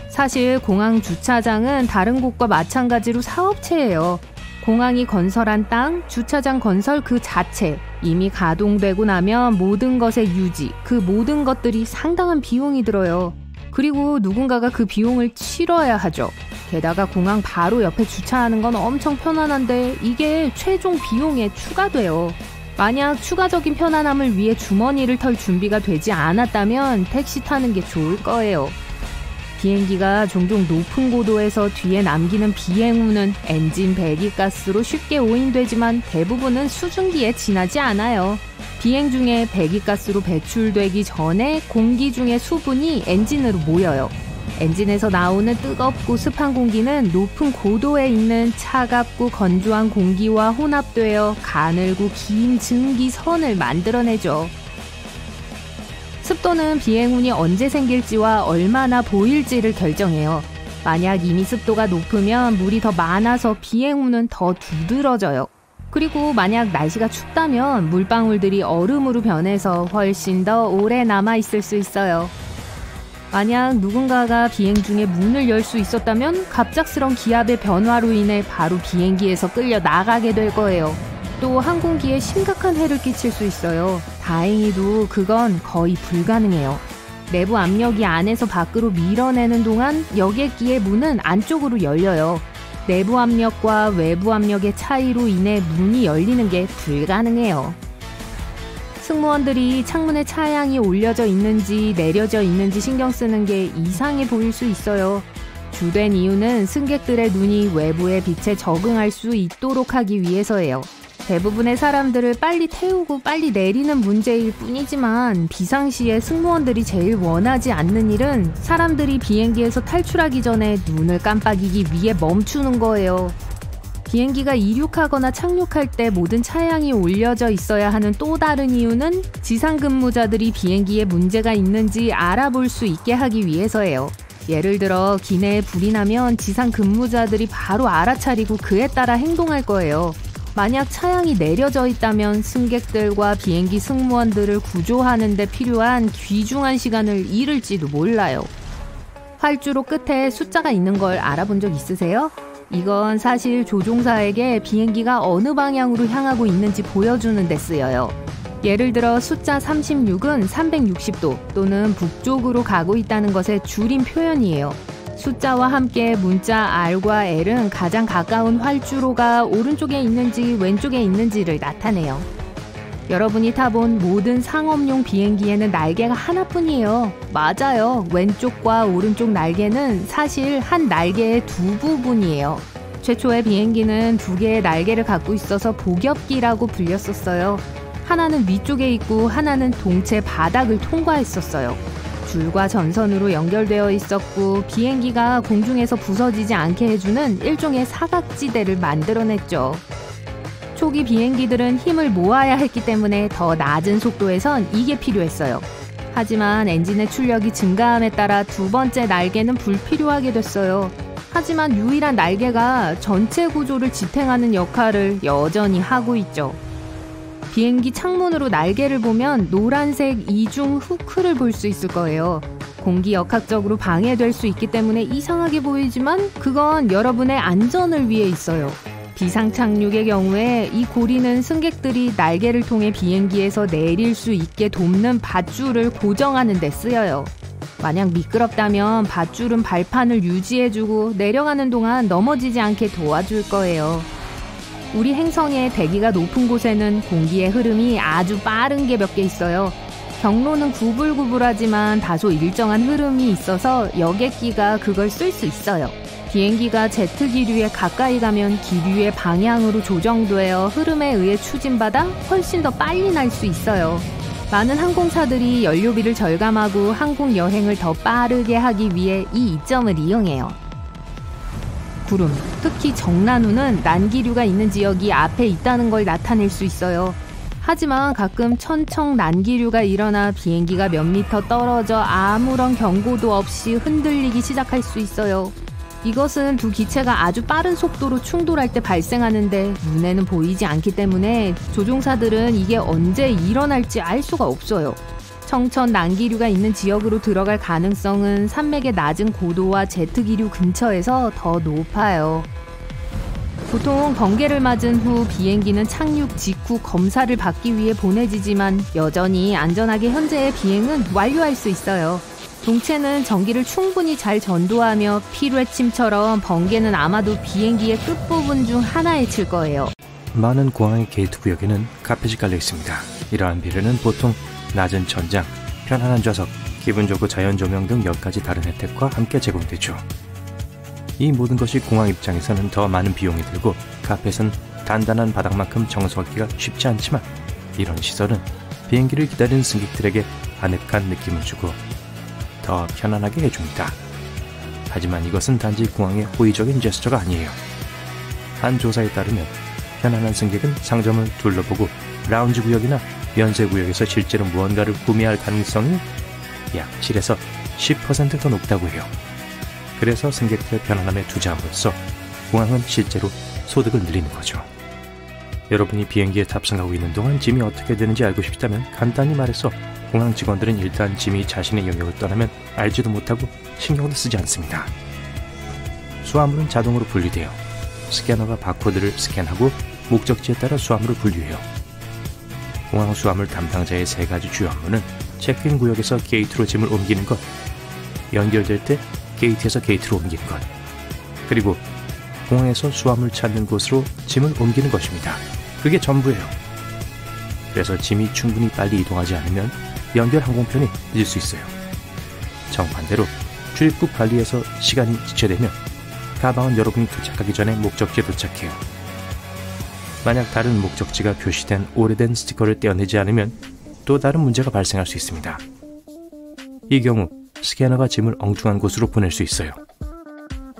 사실 공항 주차장은 다른 곳과 마찬가지로 사업체예요. 공항이 건설한 땅, 주차장 건설 그 자체, 이미 가동되고 나면 모든 것의 유지, 그 모든 것들이 상당한 비용이 들어요. 그리고 누군가가 그 비용을 치러야 하죠. 게다가 공항 바로 옆에 주차하는 건 엄청 편안한데 이게 최종 비용에 추가돼요. 만약 추가적인 편안함을 위해 주머니를 털 준비가 되지 않았다면 택시 타는 게 좋을 거예요. 비행기가 종종 높은 고도에서 뒤에 남기는 비행운은 엔진 배기가스로 쉽게 오인되지만 대부분은 수증기에 지나지 않아요. 비행 중에 배기가스로 배출되기 전에 공기 중의 수분이 엔진으로 모여요. 엔진에서 나오는 뜨겁고 습한 공기는 높은 고도에 있는 차갑고 건조한 공기와 혼합되어 가늘고 긴 증기선을 만들어내죠. 습도는 비행운이 언제 생길지와 얼마나 보일지를 결정해요. 만약 이미 습도가 높으면 물이 더 많아서 비행운은 더 두드러져요. 그리고 만약 날씨가 춥다면 물방울들이 얼음으로 변해서 훨씬 더 오래 남아있을 수 있어요. 만약 누군가가 비행 중에 문을 열 수 있었다면 갑작스런 기압의 변화로 인해 바로 비행기에서 끌려 나가게 될 거예요. 또 항공기에 심각한 해를 끼칠 수 있어요. 다행히도 그건 거의 불가능해요. 내부 압력이 안에서 밖으로 밀어내는 동안 여객기의 문은 안쪽으로 열려요. 내부 압력과 외부 압력의 차이로 인해 문이 열리는 게 불가능해요. 승무원들이 창문에 차양이 올려져 있는지 내려져 있는지 신경 쓰는 게 이상해 보일 수 있어요. 주된 이유는 승객들의 눈이 외부의 빛에 적응할 수 있도록 하기 위해서예요. 대부분의 사람들을 빨리 태우고 빨리 내리는 문제일 뿐이지만 비상시에 승무원들이 제일 원하지 않는 일은 사람들이 비행기에서 탈출하기 전에 눈을 깜빡이기 위해 멈추는 거예요. 비행기가 이륙하거나 착륙할 때 모든 차양이 올려져 있어야 하는 또 다른 이유는 지상 근무자들이 비행기에 문제가 있는지 알아볼 수 있게 하기 위해서예요. 예를 들어 기내에 불이 나면 지상 근무자들이 바로 알아차리고 그에 따라 행동할 거예요. 만약 차양이 내려져 있다면 승객들과 비행기 승무원들을 구조하는 데 필요한 귀중한 시간을 잃을지도 몰라요. 활주로 끝에 숫자가 있는 걸 알아본 적 있으세요? 이건 사실 조종사에게 비행기가 어느 방향으로 향하고 있는지 보여주는 데 쓰여요. 예를 들어 숫자 36은 360도 또는 북쪽으로 가고 있다는 것의 줄임 표현이에요. 숫자와 함께 문자 R과 L은 가장 가까운 활주로가 오른쪽에 있는지 왼쪽에 있는지를 나타내요. 여러분이 타본 모든 상업용 비행기에는 날개가 하나뿐이에요. 맞아요. 왼쪽과 오른쪽 날개는 사실 한 날개의 두 부분이에요. 최초의 비행기는 두 개의 날개를 갖고 있어서 복엽기라고 불렸었어요. 하나는 위쪽에 있고 하나는 동체 바닥을 통과했었어요. 줄과 전선으로 연결되어 있었고 비행기가 공중에서 부서지지 않게 해주는 일종의 사각지대를 만들어냈죠. 초기 비행기들은 힘을 모아야 했기 때문에 더 낮은 속도에선 이게 필요했어요. 하지만 엔진의 출력이 증가함에 따라 두 번째 날개는 불필요하게 됐어요. 하지만 유일한 날개가 전체 구조를 지탱하는 역할을 여전히 하고 있죠. 비행기 창문으로 날개를 보면 노란색 이중 후크를 볼 수 있을 거예요. 공기 역학적으로 방해될 수 있기 때문에 이상하게 보이지만 그건 여러분의 안전을 위해 있어요. 비상 착륙의 경우에 이 고리는 승객들이 날개를 통해 비행기에서 내릴 수 있게 돕는 밧줄을 고정하는 데 쓰여요. 만약 미끄럽다면 밧줄은 발판을 유지해주고 내려가는 동안 넘어지지 않게 도와줄 거예요. 우리 행성의 대기가 높은 곳에는 공기의 흐름이 아주 빠른 게 몇 개 있어요. 경로는 구불구불하지만 다소 일정한 흐름이 있어서 여객기가 그걸 쓸 수 있어요. 비행기가 제트 기류에 가까이 가면 기류의 방향으로 조정되어 흐름에 의해 추진받아 훨씬 더 빨리 날 수 있어요. 많은 항공사들이 연료비를 절감하고 항공 여행을 더 빠르게 하기 위해 이 이점을 이용해요. 구름, 특히 정난우는 난기류가 있는 지역이 앞에 있다는 걸 나타낼 수 있어요. 하지만 가끔 천청 난기류가 일어나 비행기가 몇 미터 떨어져 아무런 경고도 없이 흔들리기 시작할 수 있어요. 이것은 두 기체가 아주 빠른 속도로 충돌할 때 발생하는데 눈에는 보이지 않기 때문에 조종사들은 이게 언제 일어날지 알 수가 없어요. 청천 난기류가 있는 지역으로 들어갈 가능성은 산맥의 낮은 고도와 제트 기류 근처에서 더 높아요. 보통 번개를 맞은 후 비행기는 착륙 직후 검사를 받기 위해 보내지지만 여전히 안전하게 현재의 비행은 완료할 수 있어요. 동체는 전기를 충분히 잘 전도하며 피뢰침처럼 번개는 아마도 비행기의 끝부분 중 하나에 칠 거예요. 많은 공항의 게이트 구역에는 카펫이 깔려 있습니다. 이러한 비례는 보통 낮은 천장, 편안한 좌석, 기분 좋고 자연 조명 등 몇 가지 다른 혜택과 함께 제공되죠. 이 모든 것이 공항 입장에서는 더 많은 비용이 들고 카펫은 단단한 바닥만큼 청소하기가 쉽지 않지만 이런 시설은 비행기를 기다리는 승객들에게 아늑한 느낌을 주고 더 편안하게 해줍니다. 하지만 이것은 단지 공항의 호의적인 제스처가 아니에요. 한 조사에 따르면 편안한 승객은 상점을 둘러보고 라운지 구역이나 면세 구역에서 실제로 무언가를 구매할 가능성이 약 7에서 10% 더 높다고 해요. 그래서 승객들의 편안함에 투자함으로써 공항은 실제로 소득을 늘리는 거죠. 여러분이 비행기에 탑승하고 있는 동안 짐이 어떻게 되는지 알고 싶다면 간단히 말해서 공항 직원들은 일단 짐이 자신의 영역을 떠나면 알지도 못하고 신경도 쓰지 않습니다. 수화물은 자동으로 분리돼요. 스캐너가 바코드를 스캔하고 목적지에 따라 수화물을 분류해요. 공항 수화물 담당자의 세 가지 주요 업무는 체크인 구역에서 게이트로 짐을 옮기는 것, 연결될 때 게이트에서 게이트로 옮기는 것, 그리고 공항에서 수화물 찾는 곳으로 짐을 옮기는 것입니다. 그게 전부예요. 그래서 짐이 충분히 빨리 이동하지 않으면 연결 항공편이 늦을 수 있어요. 정반대로 출입국 관리에서 시간이 지체되면 가방은 여러분이 도착하기 전에 목적지에 도착해요. 만약 다른 목적지가 표시된 오래된 스티커를 떼어내지 않으면 또 다른 문제가 발생할 수 있습니다. 이 경우 스캐너가 짐을 엉뚱한 곳으로 보낼 수 있어요.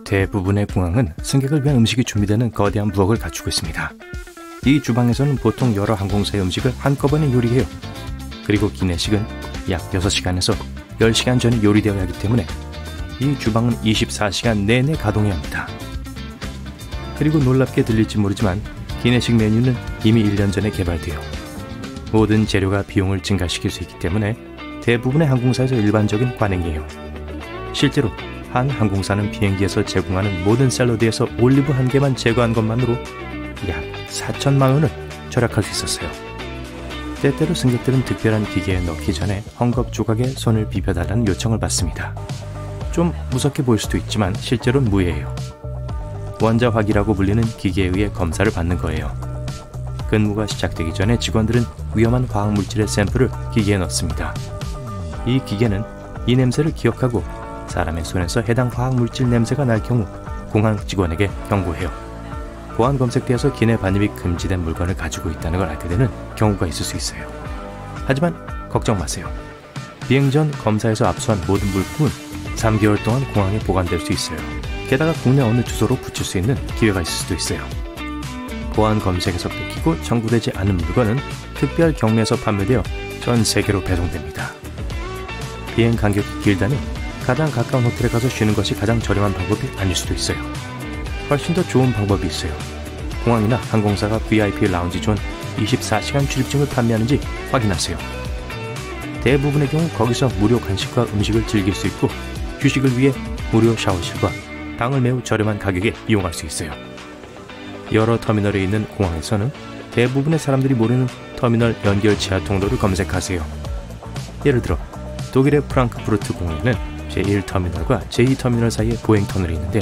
대부분의 공항은 승객을 위한 음식이 준비되는 거대한 부엌을 갖추고 있습니다. 이 주방에서는 보통 여러 항공사의 음식을 한꺼번에 요리해요. 그리고 기내식은 약 6시간에서 10시간 전에 요리되어야 하기 때문에 이 주방은 24시간 내내 가동해야 합니다. 그리고 놀랍게 들릴지 모르지만 기내식 메뉴는 이미 1년 전에 개발되어 모든 재료가 비용을 증가시킬 수 있기 때문에 대부분의 항공사에서 일반적인 관행이에요. 실제로 한 항공사는 비행기에서 제공하는 모든 샐러드에서 올리브 한 개만 제거한 것만으로 약 4천만 원을 절약할 수 있었어요. 때때로 승객들은 특별한 기계에 넣기 전에 헝겊 조각에 손을 비벼달라는 요청을 받습니다. 좀 무섭게 보일 수도 있지만 실제로는 무해예요. 원자화기라고 불리는 기계에 의해 검사를 받는 거예요. 근무가 시작되기 전에 직원들은 위험한 화학물질의 샘플을 기계에 넣습니다. 이 기계는 이 냄새를 기억하고 사람의 손에서 해당 화학물질 냄새가 날 경우 공항 직원에게 경고해요. 보안 검색대에서 기내 반입이 금지된 물건을 가지고 있다는 걸 알게 되는 경우가 있을 수 있어요. 하지만 걱정 마세요. 비행 전 검사에서 압수한 모든 물품은 3개월 동안 공항에 보관될 수 있어요. 게다가 국내 어느 주소로 붙일 수 있는 기회가 있을 수도 있어요. 보안 검색에서 뺏기고 청구되지 않은 물건은 특별 경매에서 판매되어 전 세계로 배송됩니다. 비행 간격이 길다면 가장 가까운 호텔에 가서 쉬는 것이 가장 저렴한 방법이 아닐 수도 있어요. 훨씬 더 좋은 방법이 있어요. 공항이나 항공사가 VIP 라운지 존 24시간 출입증을 판매하는지 확인하세요. 대부분의 경우 거기서 무료 간식과 음식을 즐길 수 있고 휴식을 위해 무료 샤워실과 방을 매우 저렴한 가격에 이용할 수 있어요. 여러 터미널에 있는 공항에서는 대부분의 사람들이 모르는 터미널 연결 지하 통로를 검색하세요. 예를 들어 독일의 프랑크푸르트 공항에는 제1터미널과 제2터미널 사이에 보행 터널이 있는데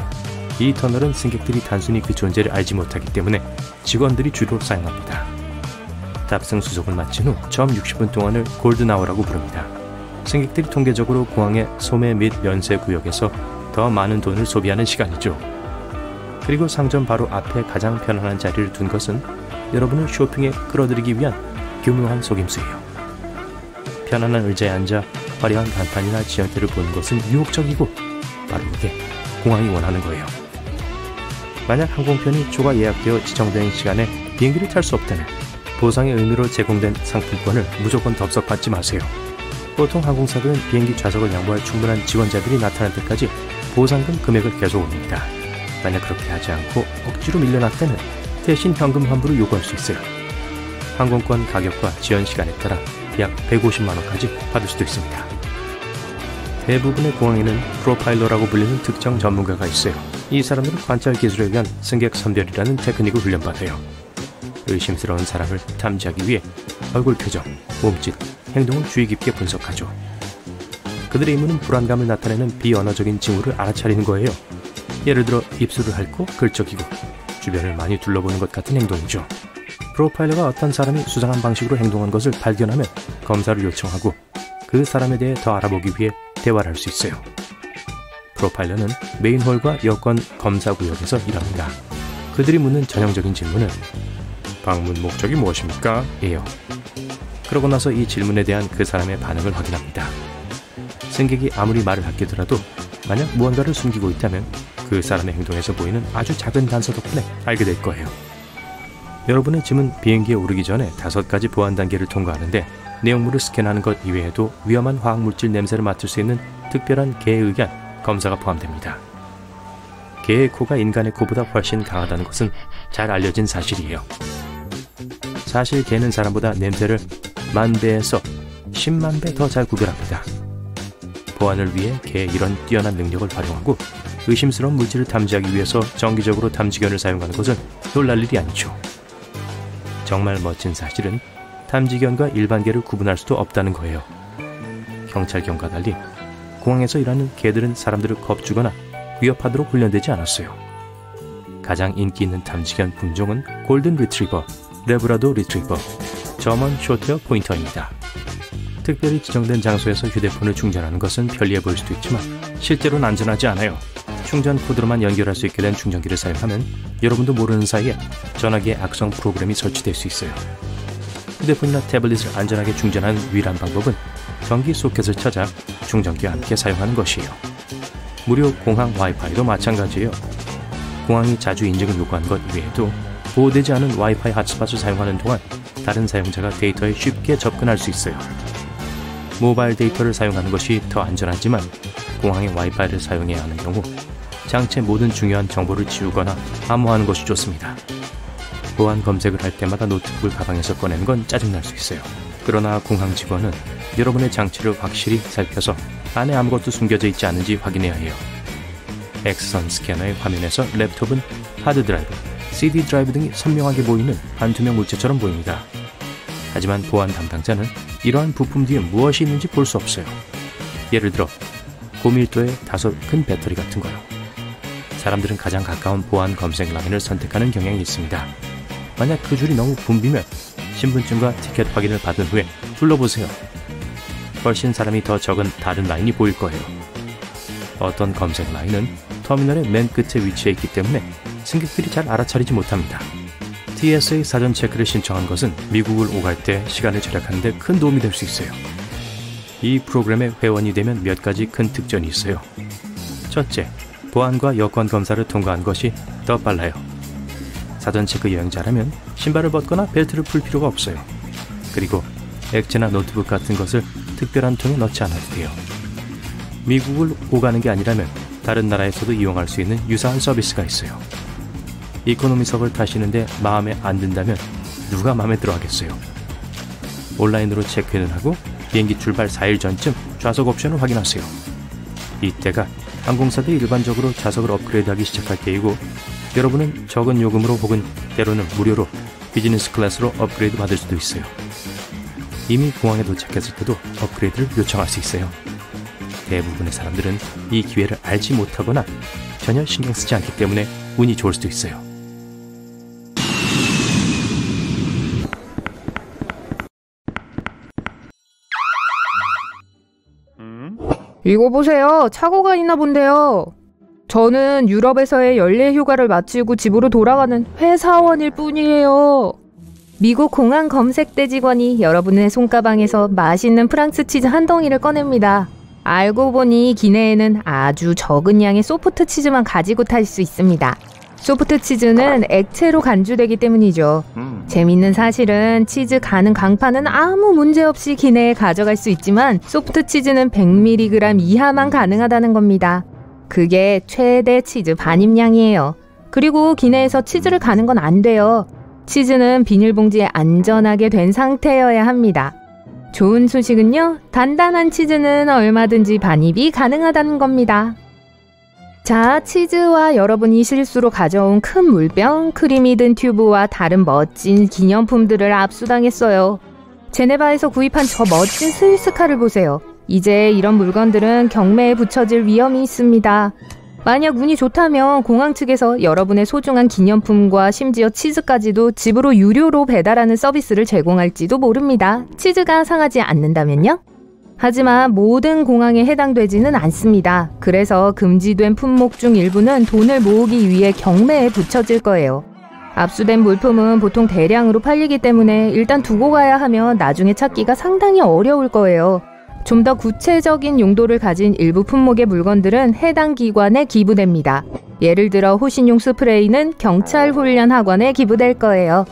이 터널은 승객들이 단순히 그 존재를 알지 못하기 때문에 직원들이 주로 사용합니다. 탑승 수속을 마친 후 처음 60분 동안을 골든아워라고 부릅니다. 승객들이 통계적으로 공항의 소매 및 면세 구역에서 더 많은 돈을 소비하는 시간이죠. 그리고 상점 바로 앞에 가장 편안한 자리를 둔 것은 여러분을 쇼핑에 끌어들이기 위한 교묘한 속임수예요. 편안한 의자에 앉아 화려한 간판이나 지연대를 보는 것은 유혹적이고 바로 그게 공항이 원하는 거예요. 만약 항공편이 초과 예약되어 지정된 시간에 비행기를 탈 수 없다면 보상의 의미로 제공된 상품권을 무조건 덥석받지 마세요. 보통 항공사들은 비행기 좌석을 양보할 충분한 지원자들이 나타날 때까지 보상금 금액을 계속 올립니다. 만약 그렇게 하지 않고 억지로 밀려났다면 대신 현금 환불을 요구할 수 있어요. 항공권 가격과 지연 시간에 따라 약 150만 원까지 받을 수도 있습니다. 대부분의 공항에는 프로파일러라고 불리는 특정 전문가가 있어요. 이 사람들은 관찰 기술에 의한 승객 선별이라는 테크닉을 훈련받아요. 의심스러운 사람을 탐지하기 위해 얼굴 표정, 몸짓, 행동을 주의 깊게 분석하죠. 그들의 임무는 불안감을 나타내는 비언어적인 징후를 알아차리는 거예요. 예를 들어 입술을 핥고 긁적이고 주변을 많이 둘러보는 것 같은 행동이죠. 프로파일러가 어떤 사람이 수상한 방식으로 행동한 것을 발견하면 검사를 요청하고 그 사람에 대해 더 알아보기 위해 대화를 할 수 있어요. 프로파일러는 메인홀과 여권 검사 구역에서 일합니다. 그들이 묻는 전형적인 질문은 방문 목적이 무엇입니까? 예요. 그러고 나서 이 질문에 대한 그 사람의 반응을 확인합니다. 승객이 아무리 말을 아끼더라도 만약 무언가를 숨기고 있다면 그 사람의 행동에서 보이는 아주 작은 단서 덕분에 알게 될 거예요. 여러분의 짐은 비행기에 오르기 전에 5가지 보안 단계를 통과하는데 내용물을 스캔하는 것 이외에도 위험한 화학물질 냄새를 맡을 수 있는 특별한 개에 의한 검사가 포함됩니다. 개의 코가 인간의 코보다 훨씬 강하다는 것은 잘 알려진 사실이에요. 사실 개는 사람보다 냄새를 10,000배에서 100,000배 더 잘 구별합니다. 보안을 위해 개의 이런 뛰어난 능력을 활용하고 의심스러운 물질을 탐지하기 위해서 정기적으로 탐지견을 사용하는 것은 놀랄 일이 아니죠. 정말 멋진 사실은 탐지견과 일반 개를 구분할 수도 없다는 거예요. 경찰견과 달리 공항에서 일하는 개들은 사람들을 겁주거나 위협하도록 훈련되지 않았어요. 가장 인기 있는 탐지견 품종은 골든 리트리버, 레브라도 리트리버, 저먼 쇼테어 포인터입니다. 특별히 지정된 장소에서 휴대폰을 충전하는 것은 편리해 보일 수도 있지만 실제로는 안전하지 않아요. 충전 코드로만 연결할 수 있게 된 충전기를 사용하면 여러분도 모르는 사이에 전화기에 악성 프로그램이 설치될 수 있어요. 휴대폰이나 태블릿을 안전하게 충전하는 유일한 방법은 전기 소켓을 찾아 충전기와 함께 사용하는 것이에요. 무료 공항 와이파이도 마찬가지예요. 공항이 자주 인증을 요구한 것 이외에도 보호되지 않은 와이파이 핫스팟을 사용하는 동안 다른 사용자가 데이터에 쉽게 접근할 수 있어요. 모바일 데이터를 사용하는 것이 더 안전하지만 공항의 와이파이를 사용해야 하는 경우 장치의 모든 중요한 정보를 지우거나 암호하는 것이 좋습니다. 보안 검색을 할 때마다 노트북을 가방에서 꺼내는 건 짜증날 수 있어요. 그러나 공항 직원은 여러분의 장치를 확실히 살펴서 안에 아무것도 숨겨져 있지 않은지 확인해야 해요. X선 스캐너의 화면에서 랩톱은 하드드라이브, CD 드라이브 등이 선명하게 보이는 반투명 물체처럼 보입니다. 하지만 보안 담당자는 이러한 부품 뒤에 무엇이 있는지 볼 수 없어요. 예를 들어 고밀도의 다소 큰 배터리 같은 거요. 사람들은 가장 가까운 보안 검색 라인을 선택하는 경향이 있습니다. 만약 그 줄이 너무 붐비면 신분증과 티켓 확인을 받은 후에 둘러보세요. 훨씬 사람이 더 적은 다른 라인이 보일 거예요. 어떤 검색 라인은 터미널의 맨 끝에 위치해 있기 때문에 승객들이 잘 알아차리지 못합니다. TSA 사전 체크를 신청한 것은 미국을 오갈 때 시간을 절약하는 데 큰 도움이 될 수 있어요. 이 프로그램의 회원이 되면 몇 가지 큰 특전이 있어요. 첫째, 보안과 여권 검사를 통과한 것이 더 빨라요. 사전 체크 여행자라면 신발을 벗거나 벨트를 풀 필요가 없어요. 그리고 액체나 노트북 같은 것을 특별한 통에 넣지 않아도 돼요. 미국을 오가는 게 아니라면 다른 나라에서도 이용할 수 있는 유사한 서비스가 있어요. 이코노미석을 타시는데 마음에 안 든다면 누가 마음에 들어 하겠어요. 온라인으로 체크인을 하고 비행기 출발 4일 전쯤 좌석 옵션을 확인하세요. 이때가 항공사들이 일반적으로 좌석을 업그레이드하기 시작할 때이고, 여러분은 적은 요금으로 혹은 때로는 무료로 비즈니스 클래스로 업그레이드 받을 수도 있어요. 이미 공항에 도착했을 때도 업그레이드를 요청할 수 있어요. 대부분의 사람들은 이 기회를 알지 못하거나 전혀 신경 쓰지 않기 때문에 운이 좋을 수도 있어요. 이거 보세요. 착오가 있나 본데요. 저는 유럽에서의 연례 휴가를 마치고 집으로 돌아가는 회사원일 뿐이에요. 미국 공항 검색대 직원이 여러분의 손가방에서 맛있는 프랑스 치즈 한 덩이를 꺼냅니다. 알고 보니 기내에는 아주 적은 양의 소프트 치즈만 가지고 탈 수 있습니다. 소프트 치즈는 액체로 간주되기 때문이죠. 재밌는 사실은 치즈 가는 강판은 아무 문제 없이 기내에 가져갈 수 있지만 소프트 치즈는 100mg 이하만 가능하다는 겁니다. 그게 최대 치즈 반입량이에요. 그리고 기내에서 치즈를 가는 건 안 돼요. 치즈는 비닐봉지에 안전하게 된 상태여야 합니다. 좋은 소식은요, 단단한 치즈는 얼마든지 반입이 가능하다는 겁니다. 자, 치즈와 여러분이 실수로 가져온 큰 물병, 크림이 든 튜브와 다른 멋진 기념품들을 압수당했어요. 제네바에서 구입한 저 멋진 스위스카를 보세요. 이제 이런 물건들은 경매에 붙여질 위험이 있습니다. 만약 운이 좋다면 공항 측에서 여러분의 소중한 기념품과 심지어 치즈까지도 집으로 유료로 배달하는 서비스를 제공할지도 모릅니다. 치즈가 상하지 않는다면요? 하지만 모든 공항에 해당되지는 않습니다. 그래서 금지된 품목 중 일부는 돈을 모으기 위해 경매에 붙여질 거예요. 압수된 물품은 보통 대량으로 팔리기 때문에 일단 두고 가야 하면 나중에 찾기가 상당히 어려울 거예요. 좀 더 구체적인 용도를 가진 일부 품목의 물건들은 해당 기관에 기부됩니다. 예를 들어 호신용 스프레이는 경찰 훈련 학원에 기부될 거예요.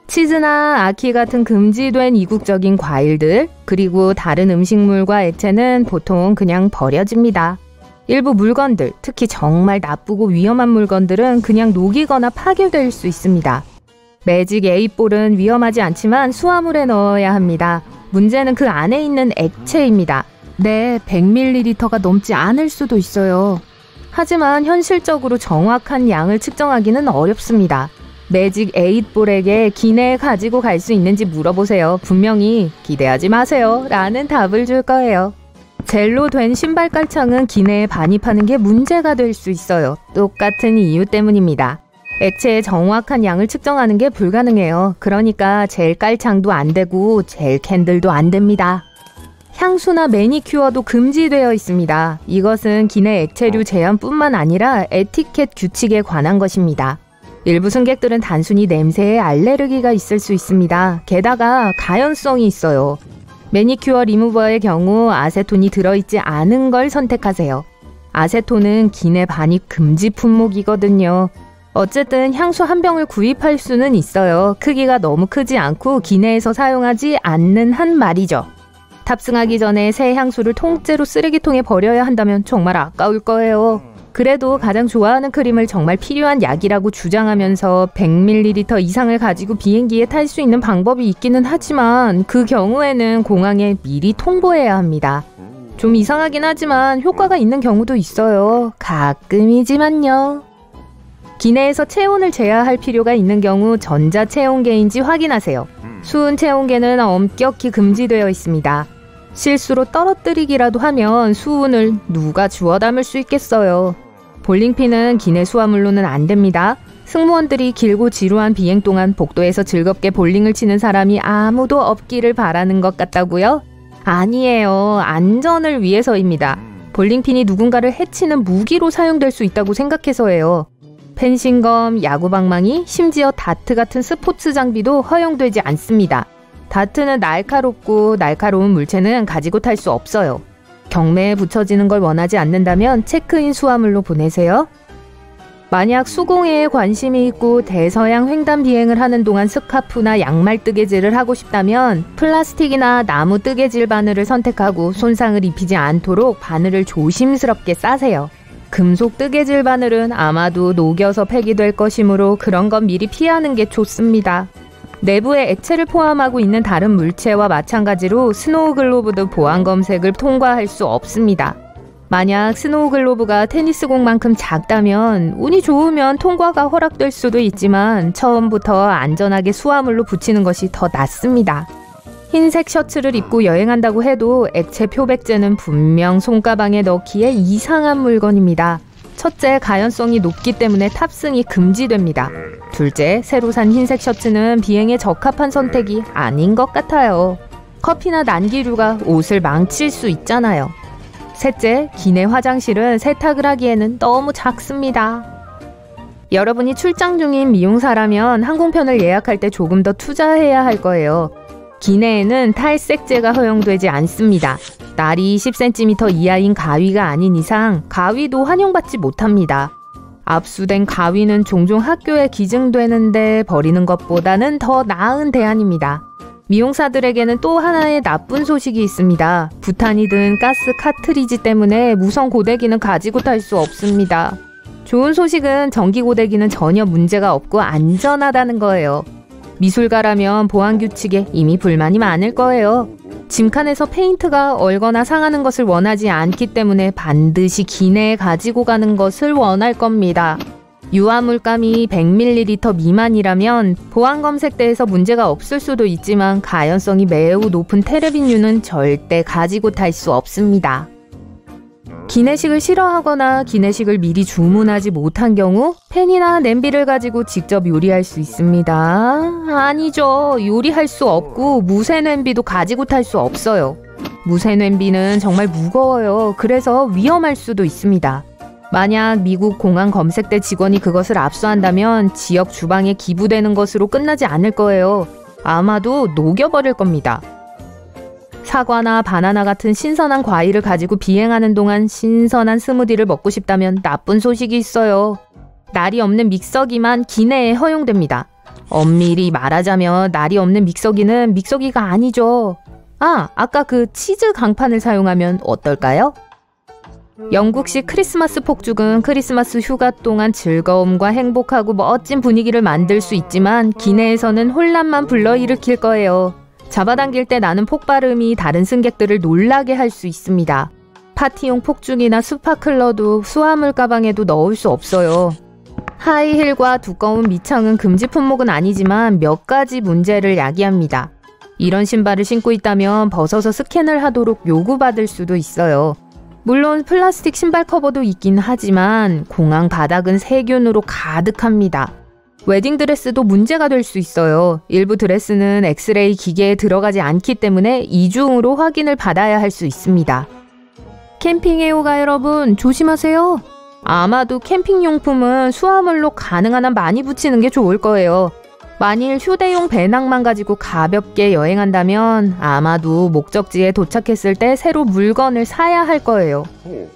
치즈나 아키 같은 금지된 이국적인 과일들, 그리고 다른 음식물과 액체는 보통 그냥 버려집니다. 일부 물건들, 특히 정말 나쁘고 위험한 물건들은 그냥 녹이거나 파괴될 수 있습니다. 매직 8볼은 위험하지 않지만 수화물에 넣어야 합니다. 문제는 그 안에 있는 액체입니다. 네, 100ml가 넘지 않을 수도 있어요. 하지만 현실적으로 정확한 양을 측정하기는 어렵습니다. 매직 8볼에게 기내에 가지고 갈 수 있는지 물어보세요. 분명히 기대하지 마세요 라는 답을 줄 거예요. 젤로 된 신발 깔창은 기내에 반입하는 게 문제가 될 수 있어요. 똑같은 이유 때문입니다. 액체의 정확한 양을 측정하는 게 불가능해요. 그러니까 젤 깔창도 안 되고 젤 캔들도 안 됩니다. 향수나 매니큐어도 금지되어 있습니다. 이것은 기내 액체류 제한뿐만 아니라 에티켓 규칙에 관한 것입니다. 일부 승객들은 단순히 냄새에 알레르기가 있을 수 있습니다. 게다가 가연성이 있어요. 매니큐어 리무버의 경우 아세톤이 들어있지 않은 걸 선택하세요. 아세톤은 기내 반입 금지 품목이거든요. 어쨌든 향수 한 병을 구입할 수는 있어요. 크기가 너무 크지 않고 기내에서 사용하지 않는 한 말이죠. 탑승하기 전에 새 향수를 통째로 쓰레기통에 버려야 한다면 정말 아까울 거예요. 그래도 가장 좋아하는 크림을 정말 필요한 약이라고 주장하면서 100ml 이상을 가지고 비행기에 탈 수 있는 방법이 있기는 하지만 그 경우에는 공항에 미리 통보해야 합니다. 좀 이상하긴 하지만 효과가 있는 경우도 있어요. 가끔이지만요. 기내에서 체온을 재야할 필요가 있는 경우 전자체온계인지 확인하세요. 수은 체온계는 엄격히 금지되어 있습니다. 실수로 떨어뜨리기라도 하면 수은을 누가 주워 담을 수 있겠어요. 볼링핀은 기내 수화물로는 안 됩니다. 승무원들이 길고 지루한 비행 동안 복도에서 즐겁게 볼링을 치는 사람이 아무도 없기를 바라는 것 같다고요? 아니에요. 안전을 위해서입니다. 볼링핀이 누군가를 해치는 무기로 사용될 수 있다고 생각해서예요. 펜싱검, 야구방망이, 심지어 다트 같은 스포츠 장비도 허용되지 않습니다. 다트는 날카롭고 날카로운 물체는 가지고 탈 수 없어요. 경매에 붙여지는 걸 원하지 않는다면 체크인 수화물로 보내세요. 만약 수공예에 관심이 있고 대서양 횡단 비행을 하는 동안 스카프나 양말 뜨개질을 하고 싶다면 플라스틱이나 나무 뜨개질 바늘을 선택하고 손상을 입히지 않도록 바늘을 조심스럽게 싸세요. 금속 뜨개질 바늘은 아마도 녹여서 폐기될 것이므로 그런 건 미리 피하는 게 좋습니다. 내부에 액체를 포함하고 있는 다른 물체와 마찬가지로 스노우 글로브도 보안 검색을 통과할 수 없습니다. 만약 스노우 글로브가 테니스공만큼 작다면 운이 좋으면 통과가 허락될 수도 있지만 처음부터 안전하게 수화물로 붙이는 것이 더 낫습니다. 흰색 셔츠를 입고 여행한다고 해도 액체 표백제는 분명 손가방에 넣기에 이상한 물건입니다. 첫째, 가연성이 높기 때문에 탑승이 금지됩니다. 둘째, 새로 산 흰색 셔츠는 비행에 적합한 선택이 아닌 것 같아요. 커피나 난기류가 옷을 망칠 수 있잖아요. 셋째, 기내 화장실은 세탁을 하기에는 너무 작습니다. 여러분이 출장 중인 미용사라면 항공편을 예약할 때 조금 더 투자해야 할 거예요. 기내에는 탈색제가 허용되지 않습니다. 날이 10cm 이하인 가위가 아닌 이상 가위도 환영받지 못합니다. 압수된 가위는 종종 학교에 기증되는데 버리는 것보다는 더 나은 대안입니다. 미용사들에게는 또 하나의 나쁜 소식이 있습니다. 부탄이 든 가스 카트리지 때문에 무선 고데기는 가지고 탈 수 없습니다. 좋은 소식은 전기 고데기는 전혀 문제가 없고 안전하다는 거예요. 미술가라면 보안 규칙에 이미 불만이 많을 거예요. 짐칸에서 페인트가 얼거나 상하는 것을 원하지 않기 때문에 반드시 기내에 가지고 가는 것을 원할 겁니다. 유화물감이 100ml 미만이라면 보안 검색대에서 문제가 없을 수도 있지만 가연성이 매우 높은 테르빈유는 절대 가지고 탈 수 없습니다. 기내식을 싫어하거나 기내식을 미리 주문하지 못한 경우 팬이나 냄비를 가지고 직접 요리할 수 있습니다. 아니죠. 요리할 수 없고 무쇠 냄비도 가지고 탈 수 없어요. 무쇠 냄비는 정말 무거워요. 그래서 위험할 수도 있습니다. 만약 미국 공항 검색대 직원이 그것을 압수한다면 지역 주방에 기부되는 것으로 끝나지 않을 거예요. 아마도 녹여버릴 겁니다. 사과나 바나나 같은 신선한 과일을 가지고 비행하는 동안 신선한 스무디를 먹고 싶다면 나쁜 소식이 있어요. 날이 없는 믹서기만 기내에 허용됩니다. 엄밀히 말하자면 날이 없는 믹서기는 믹서기가 아니죠. 아까 그 치즈 강판을 사용하면 어떨까요? 영국식 크리스마스 폭죽은 크리스마스 휴가 동안 즐거움과 행복하고 멋진 분위기를 만들 수 있지만 기내에서는 혼란만 불러일으킬 거예요. 잡아당길 때 나는 폭발음이 다른 승객들을 놀라게 할 수 있습니다. 파티용 폭죽이나 스파클러도 수화물 가방에도 넣을 수 없어요. 하이힐과 두꺼운 밑창은 금지 품목은 아니지만 몇 가지 문제를 야기합니다. 이런 신발을 신고 있다면 벗어서 스캔을 하도록 요구받을 수도 있어요. 물론 플라스틱 신발 커버도 있긴 하지만 공항 바닥은 세균으로 가득합니다. 웨딩드레스도 문제가 될 수 있어요. 일부 드레스는 엑스레이 기계에 들어가지 않기 때문에 이중으로 확인을 받아야 할 수 있습니다. 캠핑 애호가 여러분 조심하세요. 아마도 캠핑용품은 수화물로 가능한 한 많이 붙이는 게 좋을 거예요. 만일 휴대용 배낭만 가지고 가볍게 여행한다면 아마도 목적지에 도착했을 때 새로 물건을 사야 할 거예요.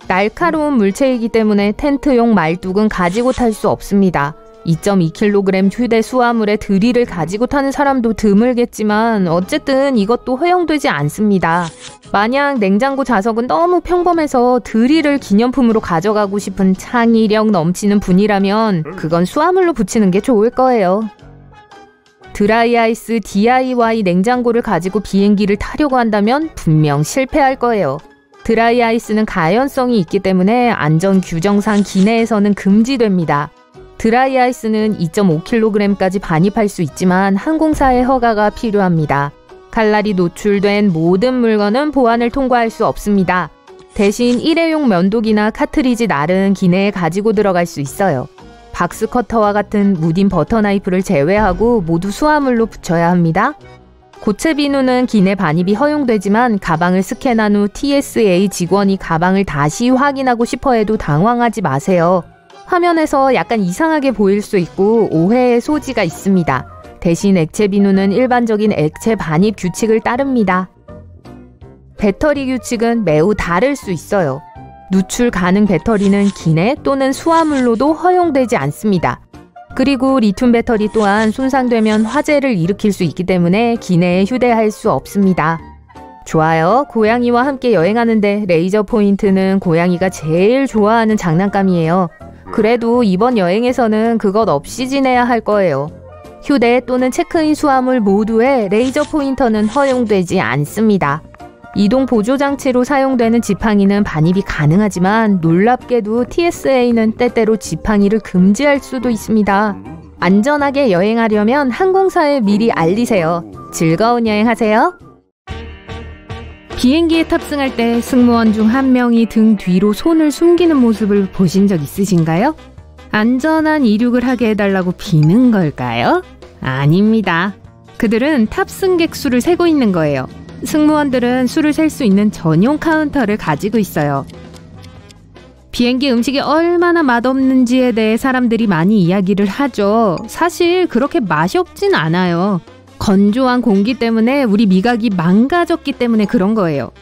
날카로운 물체이기 때문에 텐트용 말뚝은 가지고 탈 수 없습니다. 2.2kg 휴대 수화물에 드릴을 가지고 타는 사람도 드물겠지만 어쨌든 이것도 허용되지 않습니다. 만약 냉장고 좌석은 너무 평범해서 드릴을 기념품으로 가져가고 싶은 창의력 넘치는 분이라면 그건 수화물로 붙이는 게 좋을 거예요. 드라이아이스 DIY 냉장고를 가지고 비행기를 타려고 한다면 분명 실패할 거예요. 드라이아이스는 가연성이 있기 때문에 안전 규정상 기내에서는 금지됩니다. 드라이아이스는 2.5kg까지 반입할 수 있지만 항공사의 허가가 필요합니다. 칼날이 노출된 모든 물건은 보안을 통과할 수 없습니다. 대신 일회용 면도기나 카트리지 날은 기내에 가지고 들어갈 수 있어요. 박스 커터와 같은 무딘 버터 나이프를 제외하고 모두 수화물로 붙여야 합니다. 고체 비누는 기내 반입이 허용되지만 가방을 스캔한 후 TSA 직원이 가방을 다시 확인하고 싶어 해도 당황하지 마세요. 화면에서 약간 이상하게 보일 수 있고 오해의 소지가 있습니다. 대신 액체 비누는 일반적인 액체 반입 규칙을 따릅니다. 배터리 규칙은 매우 다를 수 있어요. 누출 가능 배터리는 기내 또는 수화물로도 허용되지 않습니다. 그리고 리튬 배터리 또한 손상되면 화재를 일으킬 수 있기 때문에 기내에 휴대할 수 없습니다. 좋아요. 고양이와 함께 여행하는데 레이저 포인트는 고양이가 제일 좋아하는 장난감이에요. 그래도 이번 여행에서는 그것 없이 지내야 할 거예요. 휴대 또는 체크인 수화물 모두에 레이저 포인터는 허용되지 않습니다. 이동 보조 장치로 사용되는 지팡이는 반입이 가능하지만 놀랍게도 TSA는 때때로 지팡이를 금지할 수도 있습니다. 안전하게 여행하려면 항공사에 미리 알리세요. 즐거운 여행하세요. 비행기에 탑승할 때 승무원 중 한 명이 등 뒤로 손을 숨기는 모습을 보신 적 있으신가요? 안전한 이륙을 하게 해달라고 비는 걸까요? 아닙니다. 그들은 탑승객 수를 세고 있는 거예요. 승무원들은 수를 셀 수 있는 전용 카운터를 가지고 있어요. 비행기 음식이 얼마나 맛없는지에 대해 사람들이 많이 이야기를 하죠. 사실 그렇게 맛이 없진 않아요. 건조한 공기 때문에 우리 미각이 망가졌기 때문에 그런 거예요.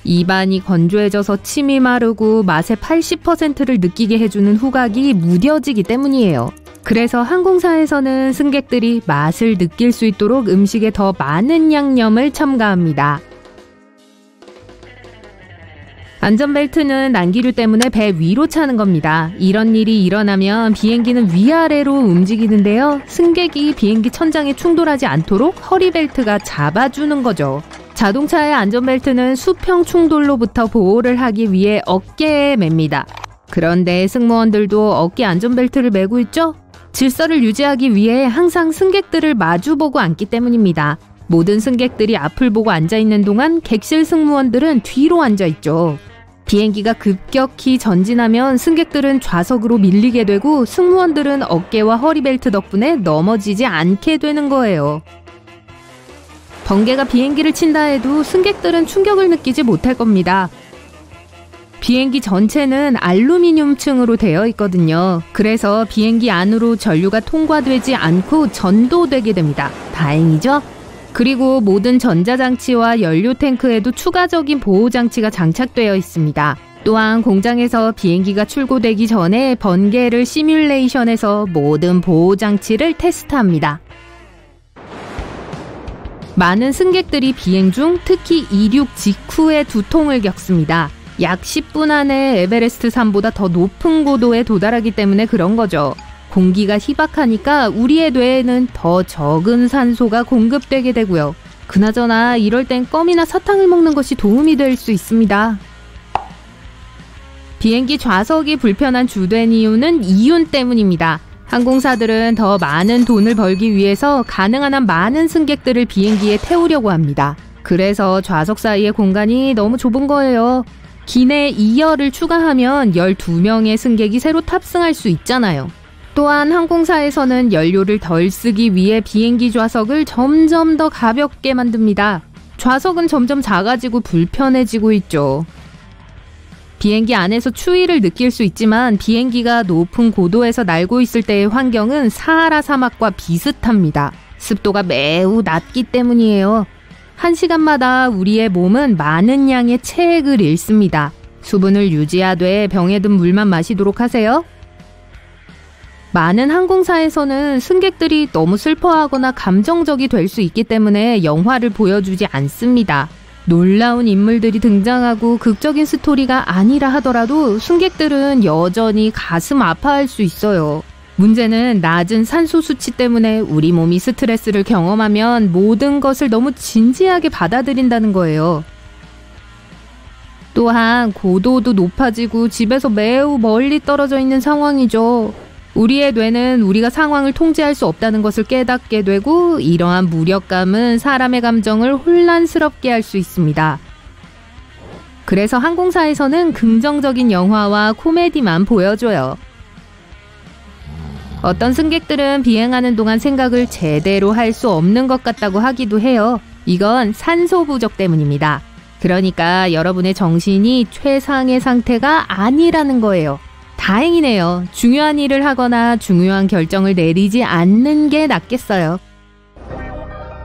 입안이 건조해져서 침이 마르고 맛의 80%를 느끼게 해주는 후각이 무뎌지기 때문이에요. 그래서 항공사에서는 승객들이 맛을 느낄 수 있도록 음식에 더 많은 양념을 첨가합니다. 안전벨트는 난기류 때문에 배 위로 차는 겁니다. 이런 일이 일어나면 비행기는 위아래로 움직이는데요. 승객이 비행기 천장에 충돌하지 않도록 허리벨트가 잡아주는 거죠. 자동차의 안전벨트는 수평 충돌로부터 보호를 하기 위해 어깨에 맵니다. 그런데 승무원들도 어깨 안전벨트를 매고 있죠? 질서를 유지하기 위해 항상 승객들을 마주보고 앉기 때문입니다. 모든 승객들이 앞을 보고 앉아있는 동안 객실 승무원들은 뒤로 앉아있죠. 비행기가 급격히 전진하면 승객들은 좌석으로 밀리게 되고 승무원들은 어깨와 허리벨트 덕분에 넘어지지 않게 되는 거예요. 번개가 비행기를 친다 해도 승객들은 충격을 느끼지 못할 겁니다. 비행기 전체는 알루미늄층으로 되어 있거든요. 그래서 비행기 안으로 전류가 통과되지 않고 전도되게 됩니다. 다행이죠? 그리고 모든 전자장치와 연료 탱크에도 추가적인 보호장치가 장착되어 있습니다. 또한 공장에서 비행기가 출고되기 전에 번개를 시뮬레이션해서 모든 보호장치를 테스트합니다. 많은 승객들이 비행 중 특히 이륙 직후에 두통을 겪습니다. 약 10분 안에 에베레스트 산보다 더 높은 고도에 도달하기 때문에 그런 거죠. 공기가 희박하니까 우리의 뇌에는 더 적은 산소가 공급되게 되고요. 그나저나 이럴 땐 껌이나 사탕을 먹는 것이 도움이 될 수 있습니다. 비행기 좌석이 불편한 주된 이유는 이윤 때문입니다. 항공사들은 더 많은 돈을 벌기 위해서 가능한 한 많은 승객들을 비행기에 태우려고 합니다. 그래서 좌석 사이의 공간이 너무 좁은 거예요. 기내 2열을 추가하면 12명의 승객이 새로 탑승할 수 있잖아요. 또한 항공사에서는 연료를 덜 쓰기 위해 비행기 좌석을 점점 더 가볍게 만듭니다. 좌석은 점점 작아지고 불편해지고 있죠. 비행기 안에서 추위를 느낄 수 있지만 비행기가 높은 고도에서 날고 있을 때의 환경은 사하라 사막과 비슷합니다. 습도가 매우 낮기 때문이에요. 1시간마다 우리의 몸은 많은 양의 체액을 잃습니다. 수분을 유지하되 병에 든 물만 마시도록 하세요. 많은 항공사에서는 승객들이 너무 슬퍼하거나 감정적이 될 수 있기 때문에 영화를 보여주지 않습니다. 놀라운 인물들이 등장하고 극적인 스토리가 아니라 하더라도 승객들은 여전히 가슴 아파할 수 있어요. 문제는 낮은 산소 수치 때문에 우리 몸이 스트레스를 경험하면 모든 것을 너무 진지하게 받아들인다는 거예요. 또한 고도도 높아지고 집에서 매우 멀리 떨어져 있는 상황이죠. 우리의 뇌는 우리가 상황을 통제할 수 없다는 것을 깨닫게 되고 이러한 무력감은 사람의 감정을 혼란스럽게 할 수 있습니다. 그래서 항공사에서는 긍정적인 영화와 코미디만 보여줘요. 어떤 승객들은 비행하는 동안 생각을 제대로 할 수 없는 것 같다고 하기도 해요. 이건 산소 부족 때문입니다. 그러니까 여러분의 정신이 최상의 상태가 아니라는 거예요. 다행이네요. 중요한 일을 하거나 중요한 결정을 내리지 않는 게 낫겠어요.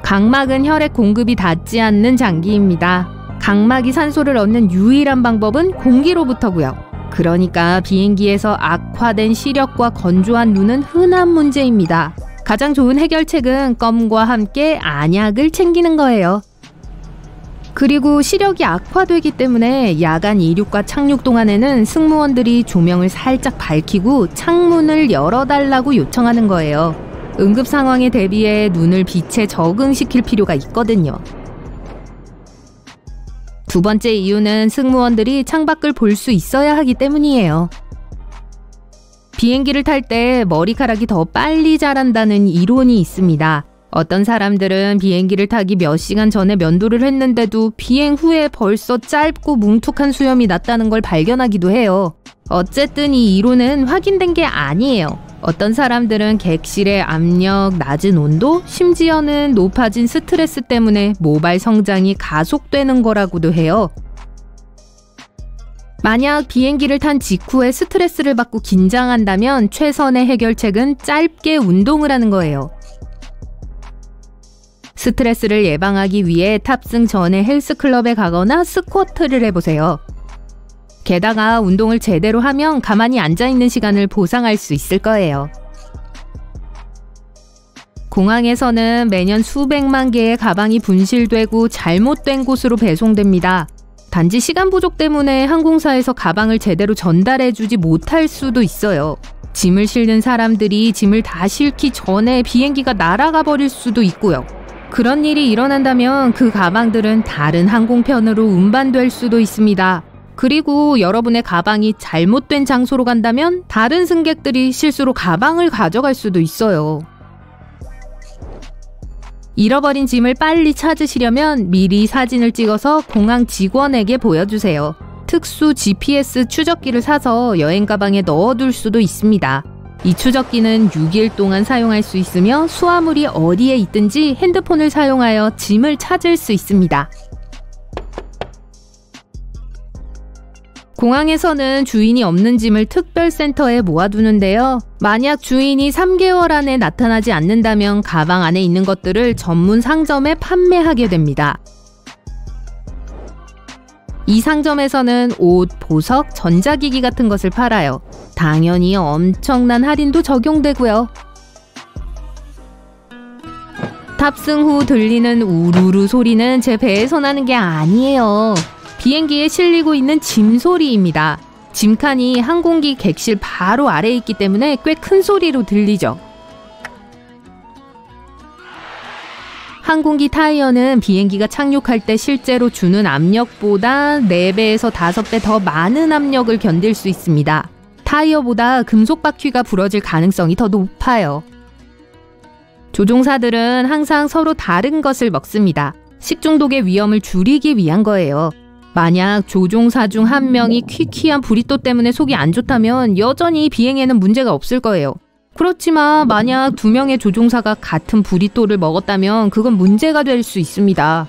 각막은 혈액 공급이 닿지 않는 장기입니다. 각막이 산소를 얻는 유일한 방법은 공기로부터고요. 그러니까 비행기에서 악화된 시력과 건조한 눈은 흔한 문제입니다. 가장 좋은 해결책은 껌과 함께 안약을 챙기는 거예요. 그리고 시력이 악화되기 때문에 야간 이륙과 착륙 동안에는 승무원들이 조명을 살짝 밝히고 창문을 열어달라고 요청하는 거예요. 응급 상황에 대비해 눈을 빛에 적응시킬 필요가 있거든요. 두 번째 이유는 승무원들이 창밖을 볼 수 있어야 하기 때문이에요. 비행기를 탈 때 머리카락이 더 빨리 자란다는 이론이 있습니다. 어떤 사람들은 비행기를 타기 몇 시간 전에 면도를 했는데도 비행 후에 벌써 짧고 뭉툭한 수염이 났다는 걸 발견하기도 해요. 어쨌든 이 이론은 확인된 게 아니에요. 어떤 사람들은 객실의 압력, 낮은 온도, 심지어는 높아진 스트레스 때문에 모발 성장이 가속되는 거라고도 해요. 만약 비행기를 탄 직후에 스트레스를 받고 긴장한다면 최선의 해결책은 짧게 운동을 하는 거예요. 스트레스를 예방하기 위해 탑승 전에 헬스클럽에 가거나 스쿼트를 해보세요. 게다가 운동을 제대로 하면 가만히 앉아있는 시간을 보상할 수 있을 거예요. 공항에서는 매년 수백만 개의 가방이 분실되고 잘못된 곳으로 배송됩니다. 단지 시간 부족 때문에 항공사에서 가방을 제대로 전달해주지 못할 수도 있어요. 짐을 싣는 사람들이 짐을 다 싣기 전에 비행기가 날아가 버릴 수도 있고요. 그런 일이 일어난다면 그 가방들은 다른 항공편으로 운반될 수도 있습니다. 그리고 여러분의 가방이 잘못된 장소로 간다면 다른 승객들이 실수로 가방을 가져갈 수도 있어요. 잃어버린 짐을 빨리 찾으시려면 미리 사진을 찍어서 공항 직원에게 보여주세요. 특수 GPS 추적기를 사서 여행 가방에 넣어둘 수도 있습니다. 이 추적기는 6일 동안 사용할 수 있으며 수화물이 어디에 있든지 핸드폰을 사용하여 짐을 찾을 수 있습니다. 공항에서는 주인이 없는 짐을 특별센터에 모아두는데요. 만약 주인이 3개월 안에 나타나지 않는다면 가방 안에 있는 것들을 전문 상점에 판매하게 됩니다. 이 상점에서는 옷, 보석, 전자기기 같은 것을 팔아요. 당연히 엄청난 할인도 적용되고요. 탑승 후 들리는 우르르 소리는 제 배에서 나는 게 아니에요. 비행기에 실리고 있는 짐 소리입니다. 짐칸이 항공기 객실 바로 아래에 있기 때문에 꽤 큰 소리로 들리죠. 항공기 타이어는 비행기가 착륙할 때 실제로 주는 압력보다 4배에서 5배 더 많은 압력을 견딜 수 있습니다. 타이어보다 금속 바퀴가 부러질 가능성이 더 높아요. 조종사들은 항상 서로 다른 것을 먹습니다. 식중독의 위험을 줄이기 위한 거예요. 만약 조종사 중 한 명이 퀴퀴한 브리또 때문에 속이 안 좋다면 여전히 비행에는 문제가 없을 거예요. 그렇지만 만약 2명의 조종사가 같은 브리또를 먹었다면 그건 문제가 될 수 있습니다.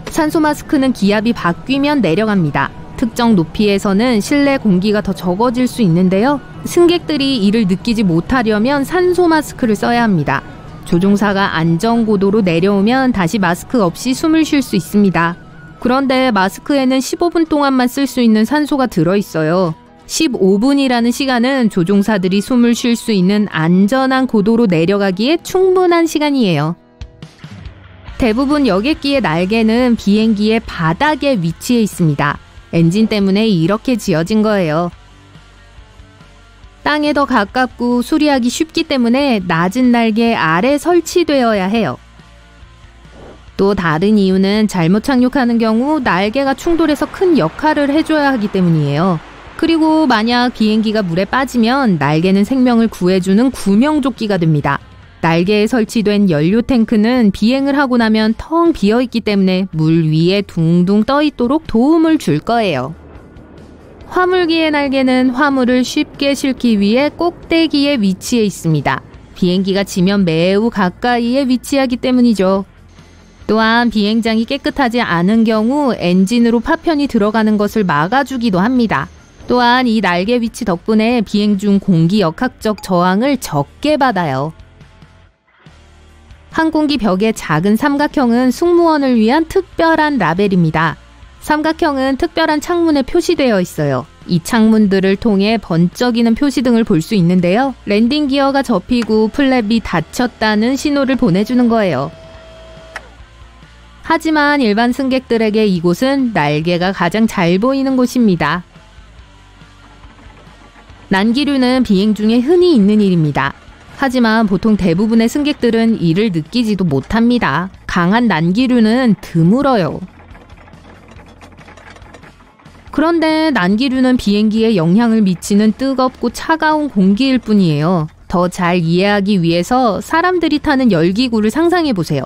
산소 마스크는 기압이 바뀌면 내려갑니다. 특정 높이에서는 실내 공기가 더 적어질 수 있는데요. 승객들이 이를 느끼지 못하려면 산소 마스크를 써야 합니다. 조종사가 안전고도로 내려오면 다시 마스크 없이 숨을 쉴 수 있습니다. 그런데 마스크에는 15분 동안만 쓸 수 있는 산소가 들어있어요. 15분이라는 시간은 조종사들이 숨을 쉴 수 있는 안전한 고도로 내려가기에 충분한 시간이에요. 대부분 여객기의 날개는 비행기의 바닥에 위치해 있습니다. 엔진 때문에 이렇게 지어진 거예요. 땅에 더 가깝고 수리하기 쉽기 때문에 낮은 날개 아래 설치되어야 해요. 또 다른 이유는 잘못 착륙하는 경우 날개가 충돌해서 큰 역할을 해줘야 하기 때문이에요. 그리고 만약 비행기가 물에 빠지면 날개는 생명을 구해주는 구명조끼가 됩니다. 날개에 설치된 연료 탱크는 비행을 하고 나면 텅 비어있기 때문에 물 위에 둥둥 떠있도록 도움을 줄 거예요. 화물기의 날개는 화물을 쉽게 싣기 위해 꼭대기에 위치해 있습니다. 비행기가 지면 매우 가까이에 위치하기 때문이죠. 또한 비행장이 깨끗하지 않은 경우 엔진으로 파편이 들어가는 것을 막아주기도 합니다. 또한 이 날개 위치 덕분에 비행 중 공기 역학적 저항을 적게 받아요. 항공기 벽의 작은 삼각형은 승무원을 위한 특별한 라벨입니다. 삼각형은 특별한 창문에 표시되어 있어요. 이 창문들을 통해 번쩍이는 표시등을 볼 수 있는데요. 랜딩 기어가 접히고 플랩이 닫혔다는 신호를 보내주는 거예요. 하지만 일반 승객들에게 이곳은 날개가 가장 잘 보이는 곳입니다. 난기류는 비행 중에 흔히 있는 일입니다. 하지만 보통 대부분의 승객들은 이를 느끼지도 못합니다. 강한 난기류는 드물어요. 그런데 난기류는 비행기에 영향을 미치는 뜨겁고 차가운 공기일 뿐이에요. 더 잘 이해하기 위해서 사람들이 타는 열기구를 상상해 보세요.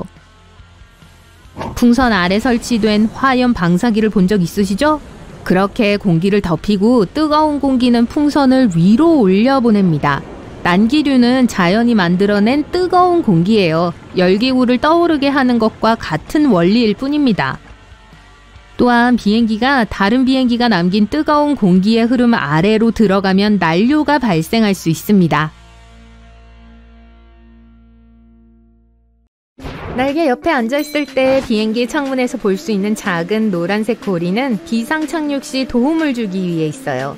풍선 아래 설치된 화염 방사기를 본 적 있으시죠? 그렇게 공기를 덮이고 뜨거운 공기는 풍선을 위로 올려 보냅니다. 난기류는 자연이 만들어낸 뜨거운 공기예요. 열기구를 떠오르게 하는 것과 같은 원리일 뿐입니다. 또한 비행기가 다른 비행기가 남긴 뜨거운 공기의 흐름 아래로 들어가면 난류가 발생할 수 있습니다. 날개 옆에 앉아있을 때 비행기 창문에서 볼 수 있는 작은 노란색 고리는 비상 착륙 시 도움을 주기 위해 있어요.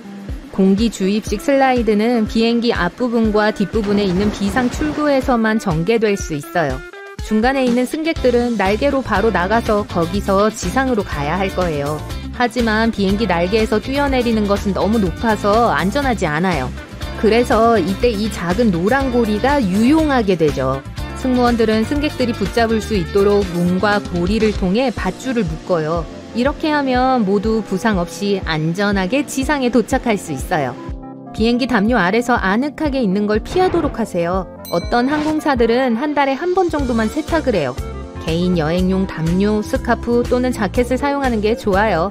공기 주입식 슬라이드는 비행기 앞부분과 뒷부분에 있는 비상 출구에서만 전개될 수 있어요. 중간에 있는 승객들은 날개로 바로 나가서 거기서 지상으로 가야 할 거예요. 하지만 비행기 날개에서 뛰어내리는 것은 너무 높아서 안전하지 않아요. 그래서 이때 이 작은 노란 고리가 유용하게 되죠. 승무원들은 승객들이 붙잡을 수 있도록 문과 고리를 통해 밧줄을 묶어요. 이렇게 하면 모두 부상 없이 안전하게 지상에 도착할 수 있어요. 비행기 담요 아래서 아늑하게 있는 걸 피하도록 하세요. 어떤 항공사들은 한 달에 한 번 정도만 세탁을 해요. 개인 여행용 담요, 스카프 또는 자켓을 사용하는 게 좋아요.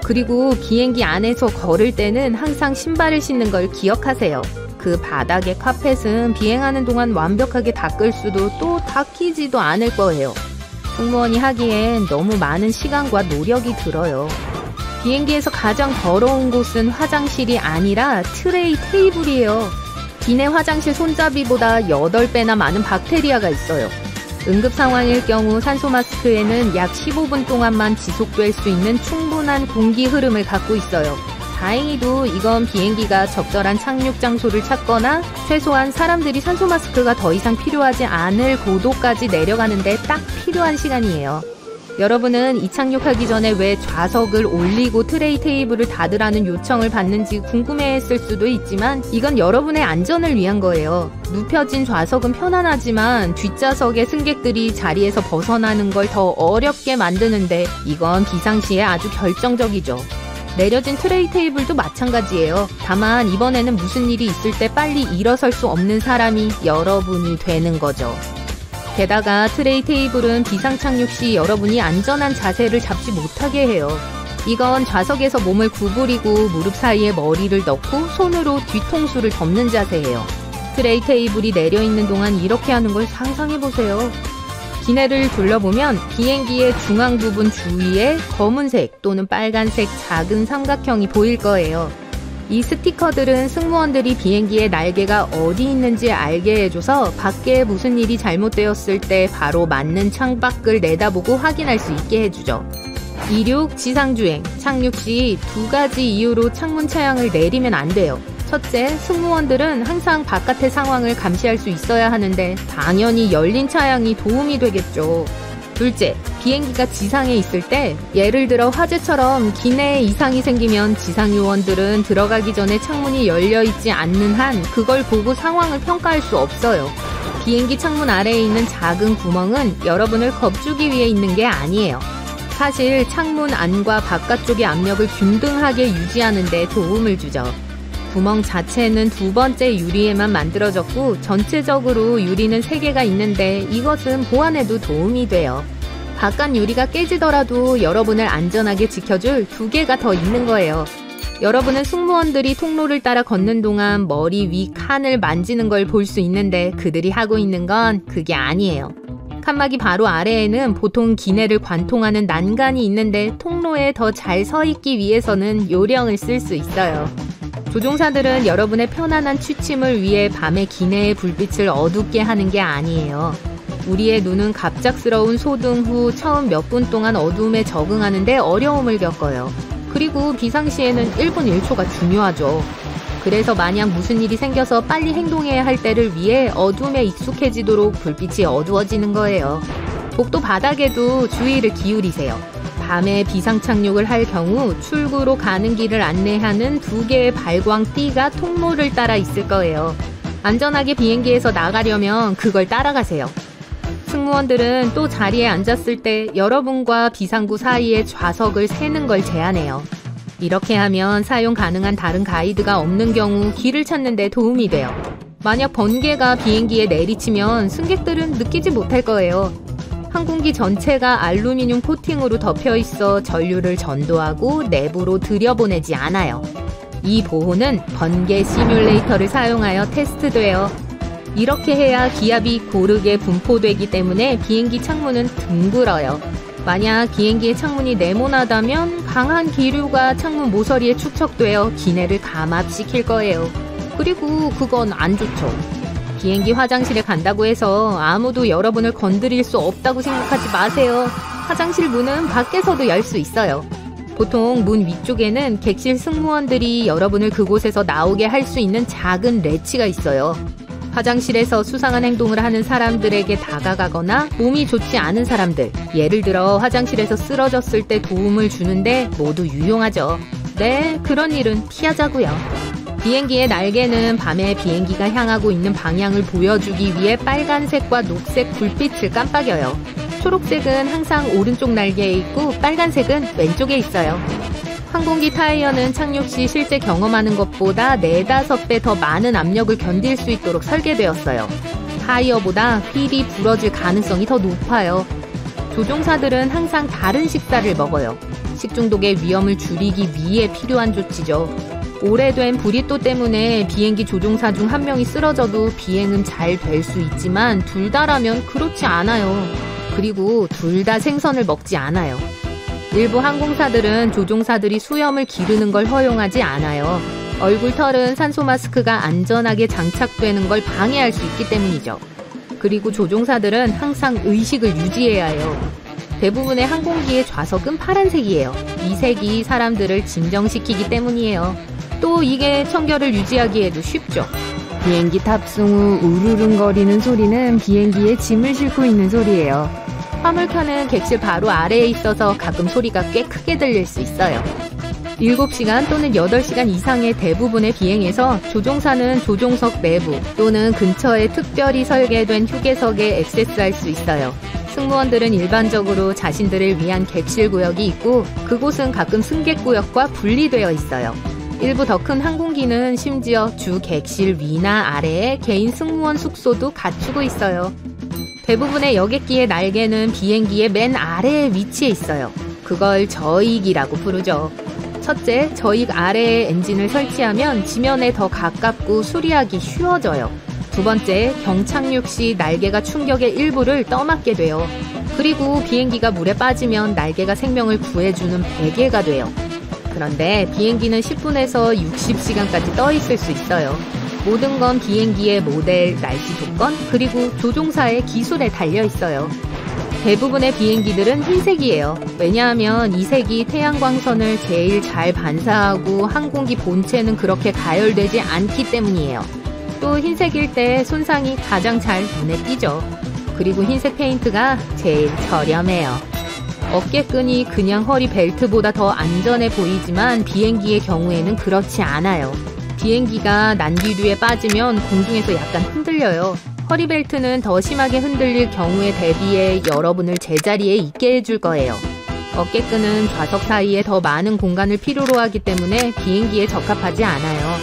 그리고 비행기 안에서 걸을 때는 항상 신발을 신는 걸 기억하세요. 그 바닥의 카펫은 비행하는 동안 완벽하게 닦을 수도 또 닦이지도 않을 거예요. 승무원이 하기엔 너무 많은 시간과 노력이 들어요. 비행기에서 가장 더러운 곳은 화장실이 아니라 트레이 테이블이에요. 기내 화장실 손잡이보다 8배나 많은 박테리아가 있어요. 응급 상황일 경우 산소 마스크에는 약 15분 동안만 지속될 수 있는 충분한 공기 흐름을 갖고 있어요. 다행히도 이건 비행기가 적절한 착륙 장소를 찾거나 최소한 사람들이 산소 마스크가 더 이상 필요하지 않을 고도까지 내려가는데 딱 필요한 시간이에요. 여러분은 이착륙하기 전에 왜 좌석을 올리고 트레이 테이블을 닫으라는 요청을 받는지 궁금해했을 수도 있지만 이건 여러분의 안전을 위한 거예요. 눕혀진 좌석은 편안하지만 뒷좌석의 승객들이 자리에서 벗어나는 걸 더 어렵게 만드는데 이건 비상시에 아주 결정적이죠. 내려진 트레이 테이블도 마찬가지예요. 다만 이번에는 무슨 일이 있을 때 빨리 일어설 수 없는 사람이 여러분이 되는 거죠. 게다가 트레이 테이블은 비상 착륙 시 여러분이 안전한 자세를 잡지 못하게 해요. 이건 좌석에서 몸을 구부리고 무릎 사이에 머리를 넣고 손으로 뒤통수를 덮는 자세예요. 트레이 테이블이 내려있는 동안 이렇게 하는 걸 상상해보세요. 기내를 둘러보면 비행기의 중앙 부분 주위에 검은색 또는 빨간색 작은 삼각형이 보일 거예요. 이 스티커들은 승무원들이 비행기의 날개가 어디 있는지 알게 해줘서 밖에 무슨 일이 잘못되었을 때 바로 맞는 창밖을 내다보고 확인할 수 있게 해주죠. 이륙, 지상주행, 착륙 시 2가지 이유로 창문 차양을 내리면 안 돼요. 첫째, 승무원들은 항상 바깥의 상황을 감시할 수 있어야 하는데 당연히 열린 차양이 도움이 되겠죠. 둘째, 비행기가 지상에 있을 때 예를 들어 화재처럼 기내에 이상이 생기면 지상요원들은 들어가기 전에 창문이 열려있지 않는 한 그걸 보고 상황을 평가할 수 없어요. 비행기 창문 아래에 있는 작은 구멍은 여러분을 겁주기 위해 있는 게 아니에요. 사실 창문 안과 바깥쪽의 압력을 균등하게 유지하는 데 도움을 주죠. 구멍 자체는 2번째 유리에만 만들어졌고 전체적으로 유리는 3개가 있는데 이것은 보안에도 도움이 돼요. 바깥 유리가 깨지더라도 여러분을 안전하게 지켜줄 2개가 더 있는 거예요. 여러분은 승무원들이 통로를 따라 걷는 동안 머리 위 칸을 만지는 걸 볼 수 있는데 그들이 하고 있는 건 그게 아니에요. 칸막이 바로 아래에는 보통 기내를 관통하는 난간이 있는데 통로에 더 잘 서 있기 위해서는 요령을 쓸 수 있어요. 조종사들은 여러분의 편안한 취침을 위해 밤에 기내의 불빛을 어둡게 하는 게 아니에요. 우리의 눈은 갑작스러운 소등 후 처음 몇 분 동안 어두움에 적응하는데 어려움을 겪어요. 그리고 비상시에는 1분 1초가 중요하죠. 그래서 만약 무슨 일이 생겨서 빨리 행동해야 할 때를 위해 어둠에 익숙해지도록 불빛이 어두워지는 거예요. 복도 바닥에도 주의를 기울이세요. 밤에 비상 착륙을 할 경우 출구로 가는 길을 안내하는 2개의 발광띠가 통로를 따라 있을 거예요. 안전하게 비행기에서 나가려면 그걸 따라가세요. 승무원들은 또 자리에 앉았을 때 여러분과 비상구 사이의 좌석을 세는 걸 제한해요. 이렇게 하면 사용 가능한 다른 가이드가 없는 경우 길을 찾는 데 도움이 돼요. 만약 번개가 비행기에 내리치면 승객들은 느끼지 못할 거예요. 항공기 전체가 알루미늄 코팅으로 덮여 있어 전류를 전도하고 내부로 들여보내지 않아요. 이 보호는 번개 시뮬레이터를 사용하여 테스트돼요. 이렇게 해야 기압이 고르게 분포되기 때문에 비행기 창문은 둥글어요. 만약 비행기의 창문이 네모나다면 강한 기류가 창문 모서리에 축적되어 기내를 감압시킬 거예요. 그리고 그건 안 좋죠. 비행기 화장실에 간다고 해서 아무도 여러분을 건드릴 수 없다고 생각하지 마세요. 화장실 문은 밖에서도 열 수 있어요. 보통 문 위쪽에는 객실 승무원들이 여러분을 그곳에서 나오게 할 수 있는 작은 레치가 있어요. 화장실에서 수상한 행동을 하는 사람들에게 다가가거나 몸이 좋지 않은 사람들, 예를 들어 화장실에서 쓰러졌을 때 도움을 주는데 모두 유용하죠. 네, 그런 일은 피하자고요. 비행기의 날개는 밤에 비행기가 향하고 있는 방향을 보여주기 위해 빨간색과 녹색 불빛을 깜빡여요. 초록색은 항상 오른쪽 날개에 있고 빨간색은 왼쪽에 있어요. 항공기 타이어는 착륙 시 실제 경험하는 것보다 4-5배 더 많은 압력을 견딜 수 있도록 설계되었어요. 타이어보다 휠이 부러질 가능성이 더 높아요. 조종사들은 항상 다른 식사를 먹어요. 식중독의 위험을 줄이기 위해 필요한 조치죠. 오래된 브리또 때문에 비행기 조종사 중 한 명이 쓰러져도 비행은 잘 될 수 있지만 둘 다라면 그렇지 않아요. 그리고 둘 다 생선을 먹지 않아요. 일부 항공사들은 조종사들이 수염을 기르는 걸 허용하지 않아요. 얼굴털은 산소 마스크가 안전하게 장착되는 걸 방해할 수 있기 때문이죠. 그리고 조종사들은 항상 의식을 유지해야 해요. 대부분의 항공기의 좌석은 파란색이에요. 이 색이 사람들을 진정시키기 때문이에요. 또 이게 청결을 유지하기에도 쉽죠. 비행기 탑승 후 우르릉거리는 소리는 비행기에 짐을 싣고 있는 소리예요. 화물칸은 객실 바로 아래에 있어서 가끔 소리가 꽤 크게 들릴 수 있어요. 7시간 또는 8시간 이상의 대부분의 비행에서 조종사는 조종석 내부 또는 근처에 특별히 설계된 휴게석에 액세스할 수 있어요. 승무원들은 일반적으로 자신들을 위한 객실 구역이 있고 그곳은 가끔 승객 구역과 분리되어 있어요. 일부 더 큰 항공기는 심지어 주 객실 위나 아래에 개인 승무원 숙소도 갖추고 있어요. 대부분의 여객기의 날개는 비행기의 맨 아래에 위치해 있어요. 그걸 저익이라고 부르죠. 첫째, 저익 아래에 엔진을 설치하면 지면에 더 가깝고 수리하기 쉬워져요. 두 번째, 경착륙 시 날개가 충격의 일부를 떠맡게 돼요. 그리고 비행기가 물에 빠지면 날개가 생명을 구해주는 베개가 돼요. 그런데 비행기는 10분에서 60시간까지 떠 있을 수 있어요. 모든 건 비행기의 모델, 날씨 조건, 그리고 조종사의 기술에 달려 있어요. 대부분의 비행기들은 흰색이에요. 왜냐하면 이 색이 태양광선을 제일 잘 반사하고 항공기 본체는 그렇게 가열되지 않기 때문이에요. 또 흰색일 때 손상이 가장 잘 눈에 띄죠. 그리고 흰색 페인트가 제일 저렴해요. 어깨끈이 그냥 허리 벨트보다 더 안전해 보이지만 비행기의 경우에는 그렇지 않아요. 비행기가 난기류에 빠지면 공중에서 약간 흔들려요. 허리벨트는 더 심하게 흔들릴 경우에 대비해 여러분을 제자리에 있게 해줄 거예요. 어깨끈은 좌석 사이에 더 많은 공간을 필요로 하기 때문에 비행기에 적합하지 않아요.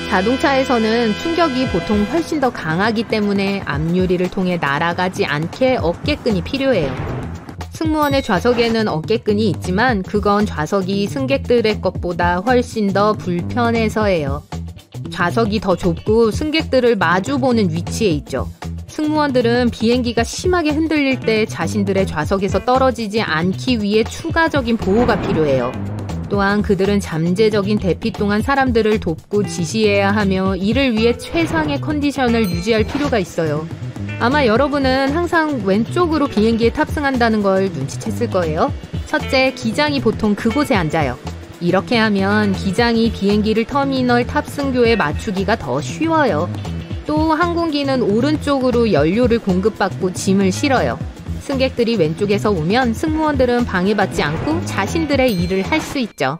자동차에서는 충격이 보통 훨씬 더 강하기 때문에 앞유리를 통해 날아가지 않게 어깨끈이 필요해요. 승무원의 좌석에는 어깨끈이 있지만 그건 좌석이 승객들의 것보다 훨씬 더 불편해서예요. 좌석이 더 좁고 승객들을 마주보는 위치에 있죠. 승무원들은 비행기가 심하게 흔들릴 때 자신들의 좌석에서 떨어지지 않기 위해 추가적인 보호가 필요해요. 또한 그들은 잠재적인 대피 동안 사람들을 돕고 지시해야 하며 이를 위해 최상의 컨디션을 유지할 필요가 있어요. 아마 여러분은 항상 왼쪽으로 비행기에 탑승한다는 걸 눈치챘을 거예요. 첫째, 기장이 보통 그곳에 앉아요. 이렇게 하면 기장이 비행기를 터미널 탑승교에 맞추기가 더 쉬워요. 또 항공기는 오른쪽으로 연료를 공급받고 짐을 실어요. 승객들이 왼쪽에서 오면 승무원들은 방해받지 않고 자신들의 일을 할 수 있죠.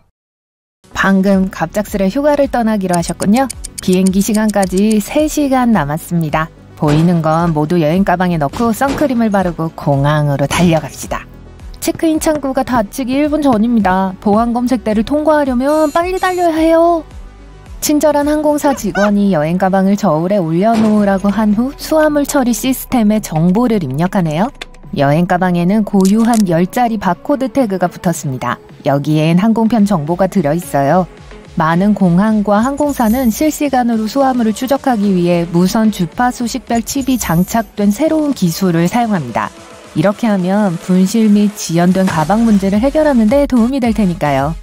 방금 갑작스레 휴가를 떠나기로 하셨군요. 비행기 시간까지 3시간 남았습니다. 보이는 건 모두 여행 가방에 넣고 선크림을 바르고 공항으로 달려갑시다. 체크인 창구가 닫히기 1분 전입니다. 보안 검색대를 통과하려면 빨리 달려야 해요. 친절한 항공사 직원이 여행 가방을 저울에 올려놓으라고 한 후 수화물 처리 시스템에 정보를 입력하네요. 여행 가방에는 고유한 10자리 바코드 태그가 붙었습니다. 여기엔 항공편 정보가 들어있어요. 많은 공항과 항공사는 실시간으로 수화물을 추적하기 위해 무선 주파수 식별 칩이 장착된 새로운 기술을 사용합니다. 이렇게 하면 분실 및 지연된 가방 문제를 해결하는 데 도움이 될 테니까요.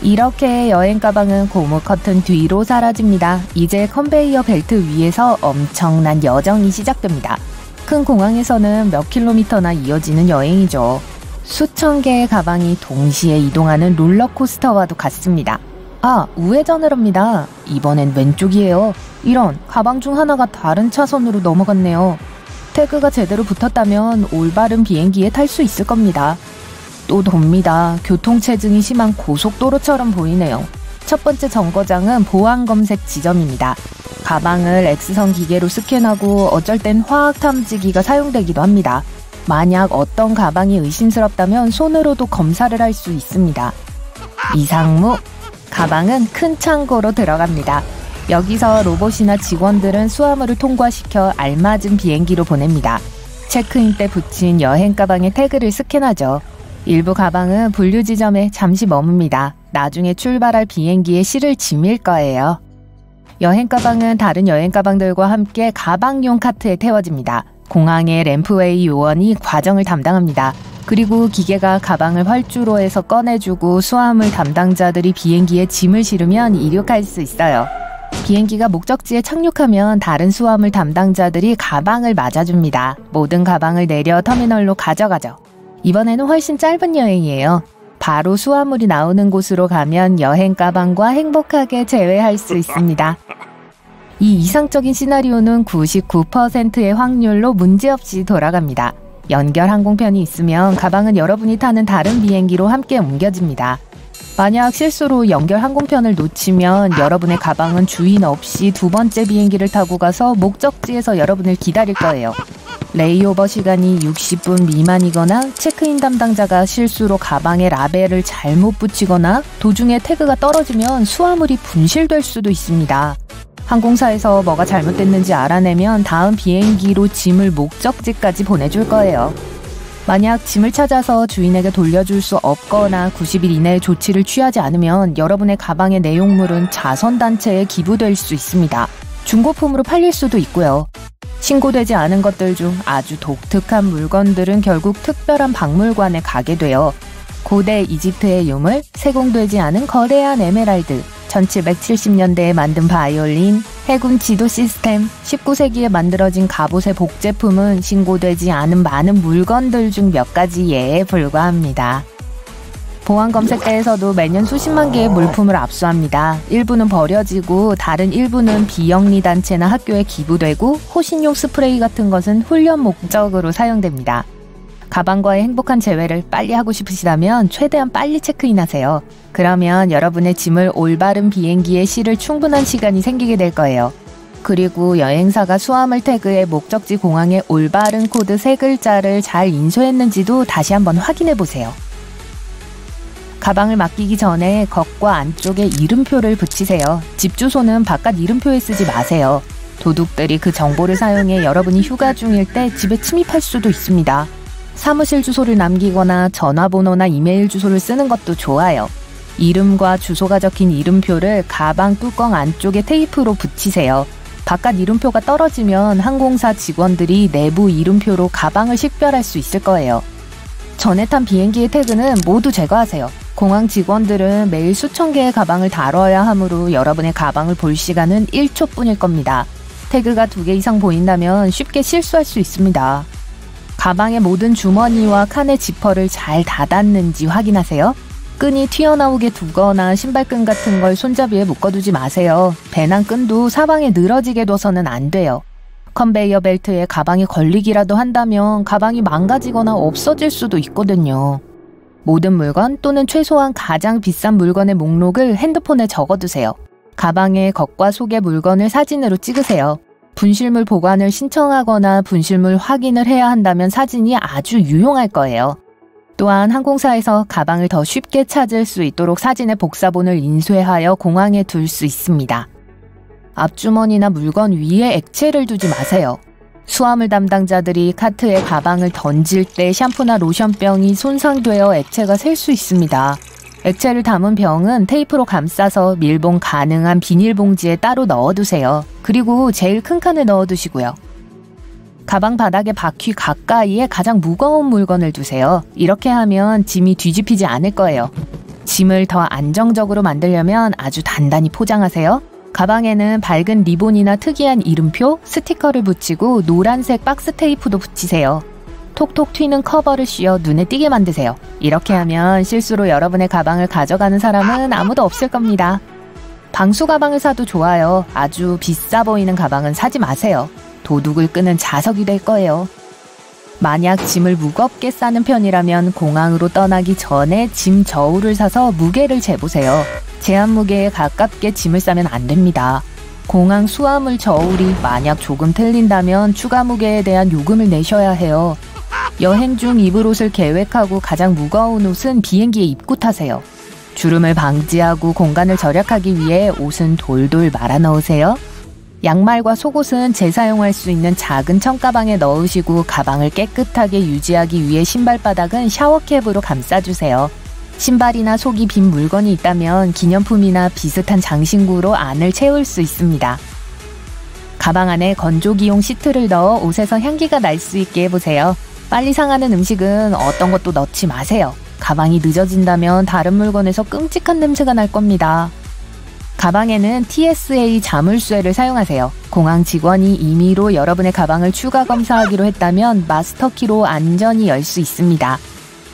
이렇게 여행 가방은 고무 커튼 뒤로 사라집니다. 이제 컨베이어 벨트 위에서 엄청난 여정이 시작됩니다. 큰 공항에서는 몇 킬로미터나 이어지는 여행이죠. 수천 개의 가방이 동시에 이동하는 롤러코스터와도 같습니다. 아, 우회전을 합니다. 이번엔 왼쪽이에요. 이런, 가방 중 하나가 다른 차선으로 넘어갔네요. 태그가 제대로 붙었다면 올바른 비행기에 탈 수 있을 겁니다. 또 돕니다. 교통체증이 심한 고속도로처럼 보이네요. 첫 번째 정거장은 보안검색 지점입니다. 가방을 X선 기계로 스캔하고 어쩔 땐 화학 탐지기가 사용되기도 합니다. 만약 어떤 가방이 의심스럽다면 손으로도 검사를 할 수 있습니다. 이상무, 가방은 큰 창고로 들어갑니다. 여기서 로봇이나 직원들은 수화물을 통과시켜 알맞은 비행기로 보냅니다. 체크인 때 붙인 여행 가방의 태그를 스캔하죠. 일부 가방은 분류 지점에 잠시 머뭅니다. 나중에 출발할 비행기에 실을 짐일 거예요. 여행 가방은 다른 여행 가방들과 함께 가방용 카트에 태워집니다. 공항의 램프웨이 요원이 과정을 담당합니다. 그리고 기계가 가방을 활주로 해서 꺼내주고 수화물 담당자들이 비행기에 짐을 실으면 이륙할 수 있어요. 비행기가 목적지에 착륙하면 다른 수화물 담당자들이 가방을 맞아줍니다. 모든 가방을 내려 터미널로 가져가죠. 이번에는 훨씬 짧은 여행이에요. 바로 수화물이 나오는 곳으로 가면 여행 가방과 행복하게 재회할 수 있습니다. 이 이상적인 시나리오는 99%의 확률로 문제없이 돌아갑니다. 연결 항공편이 있으면 가방은 여러분이 타는 다른 비행기로 함께 옮겨집니다. 만약 실수로 연결 항공편을 놓치면 여러분의 가방은 주인 없이 두 번째 비행기를 타고 가서 목적지에서 여러분을 기다릴 거예요. 레이오버 시간이 60분 미만이거나 체크인 담당자가 실수로 가방에 라벨을 잘못 붙이거나 도중에 태그가 떨어지면 수화물이 분실될 수도 있습니다. 항공사에서 뭐가 잘못됐는지 알아내면 다음 비행기로 짐을 목적지까지 보내줄 거예요. 만약 짐을 찾아서 주인에게 돌려줄 수 없거나 90일 이내에 조치를 취하지 않으면 여러분의 가방의 내용물은 자선단체에 기부될 수 있습니다. 중고품으로 팔릴 수도 있고요. 신고되지 않은 것들 중 아주 독특한 물건들은 결국 특별한 박물관에 가게 돼요. 고대 이집트의 유물, 세공되지 않은 거대한 에메랄드, 1770년대에 만든 바이올린, 해군 지도 시스템, 19세기에 만들어진 갑옷의 복제품은 신고되지 않은 많은 물건들 중 몇 가지 예에 불과합니다. 보안검색대에서도 매년 수십만 개의 물품을 압수합니다. 일부는 버려지고 다른 일부는 비영리 단체나 학교에 기부되고 호신용 스프레이 같은 것은 훈련 목적으로 사용됩니다. 가방과의 행복한 재회를 빨리 하고 싶으시다면 최대한 빨리 체크인하세요. 그러면 여러분의 짐을 올바른 비행기에 실을 충분한 시간이 생기게 될 거예요. 그리고 여행사가 수화물 태그에 목적지 공항의 올바른 코드 3글자를 잘 인쇄했는지도 다시 한번 확인해 보세요. 가방을 맡기기 전에 겉과 안쪽에 이름표를 붙이세요. 집 주소는 바깥 이름표에 쓰지 마세요. 도둑들이 그 정보를 사용해 여러분이 휴가 중일 때 집에 침입할 수도 있습니다. 사무실 주소를 남기거나 전화번호나 이메일 주소를 쓰는 것도 좋아요. 이름과 주소가 적힌 이름표를 가방 뚜껑 안쪽에 테이프로 붙이세요. 바깥 이름표가 떨어지면 항공사 직원들이 내부 이름표로 가방을 식별할 수 있을 거예요. 전에 탄 비행기의 태그는 모두 제거하세요. 공항 직원들은 매일 수천 개의 가방을 다뤄야 하므로 여러분의 가방을 볼 시간은 1초뿐일 겁니다. 태그가 2개 이상 보인다면 쉽게 실수할 수 있습니다. 가방의 모든 주머니와 칸의 지퍼를 잘 닫았는지 확인하세요. 끈이 튀어나오게 두거나 신발끈 같은 걸 손잡이에 묶어두지 마세요. 배낭끈도 사방에 늘어지게 둬서는 안 돼요. 컨베이어 벨트에 가방이 걸리기라도 한다면 가방이 망가지거나 없어질 수도 있거든요. 모든 물건 또는 최소한 가장 비싼 물건의 목록을 핸드폰에 적어두세요. 가방의 겉과 속의 물건을 사진으로 찍으세요. 분실물 보관을 신청하거나 분실물 확인을 해야 한다면 사진이 아주 유용할 거예요. 또한 항공사에서 가방을 더 쉽게 찾을 수 있도록 사진의 복사본을 인쇄하여 공항에 둘 수 있습니다. 앞주머니나 물건 위에 액체를 두지 마세요. 수화물 담당자들이 카트에 가방을 던질 때 샴푸나 로션병이 손상되어 액체가 셀 수 있습니다. 액체를 담은 병은 테이프로 감싸서 밀봉 가능한 비닐봉지에 따로 넣어두세요. 그리고 제일 큰 칸에 넣어두시고요. 가방 바닥의 바퀴 가까이에 가장 무거운 물건을 두세요. 이렇게 하면 짐이 뒤집히지 않을 거예요. 짐을 더 안정적으로 만들려면 아주 단단히 포장하세요. 가방에는 밝은 리본이나 특이한 이름표, 스티커를 붙이고 노란색 박스 테이프도 붙이세요. 톡톡 튀는 커버를 씌워 눈에 띄게 만드세요. 이렇게 하면 실수로 여러분의 가방을 가져가는 사람은 아무도 없을 겁니다. 방수 가방을 사도 좋아요. 아주 비싸 보이는 가방은 사지 마세요. 도둑을 끄는 자석이 될 거예요. 만약 짐을 무겁게 싸는 편이라면 공항으로 떠나기 전에 짐 저울을 사서 무게를 재보세요. 제한 무게에 가깝게 짐을 싸면 안 됩니다. 공항 수화물 저울이 만약 조금 틀린다면 추가 무게에 대한 요금을 내셔야 해요. 여행 중 입을 옷을 계획하고 가장 무거운 옷은 비행기에 입고 타세요. 주름을 방지하고 공간을 절약하기 위해 옷은 돌돌 말아 넣으세요. 양말과 속옷은 재사용할 수 있는 작은 청가방에 넣으시고 가방을 깨끗하게 유지하기 위해 신발바닥은 샤워캡으로 감싸주세요. 신발이나 속이 빈 물건이 있다면 기념품이나 비슷한 장신구로 안을 채울 수 있습니다. 가방 안에 건조기용 시트를 넣어 옷에서 향기가 날 수 있게 해보세요. 빨리 상하는 음식은 어떤 것도 넣지 마세요. 가방이 늦어진다면 다른 물건에서 끔찍한 냄새가 날 겁니다. 가방에는 TSA 자물쇠를 사용하세요. 공항 직원이 임의로 여러분의 가방을 추가 검사하기로 했다면 마스터키로 안전히 열 수 있습니다.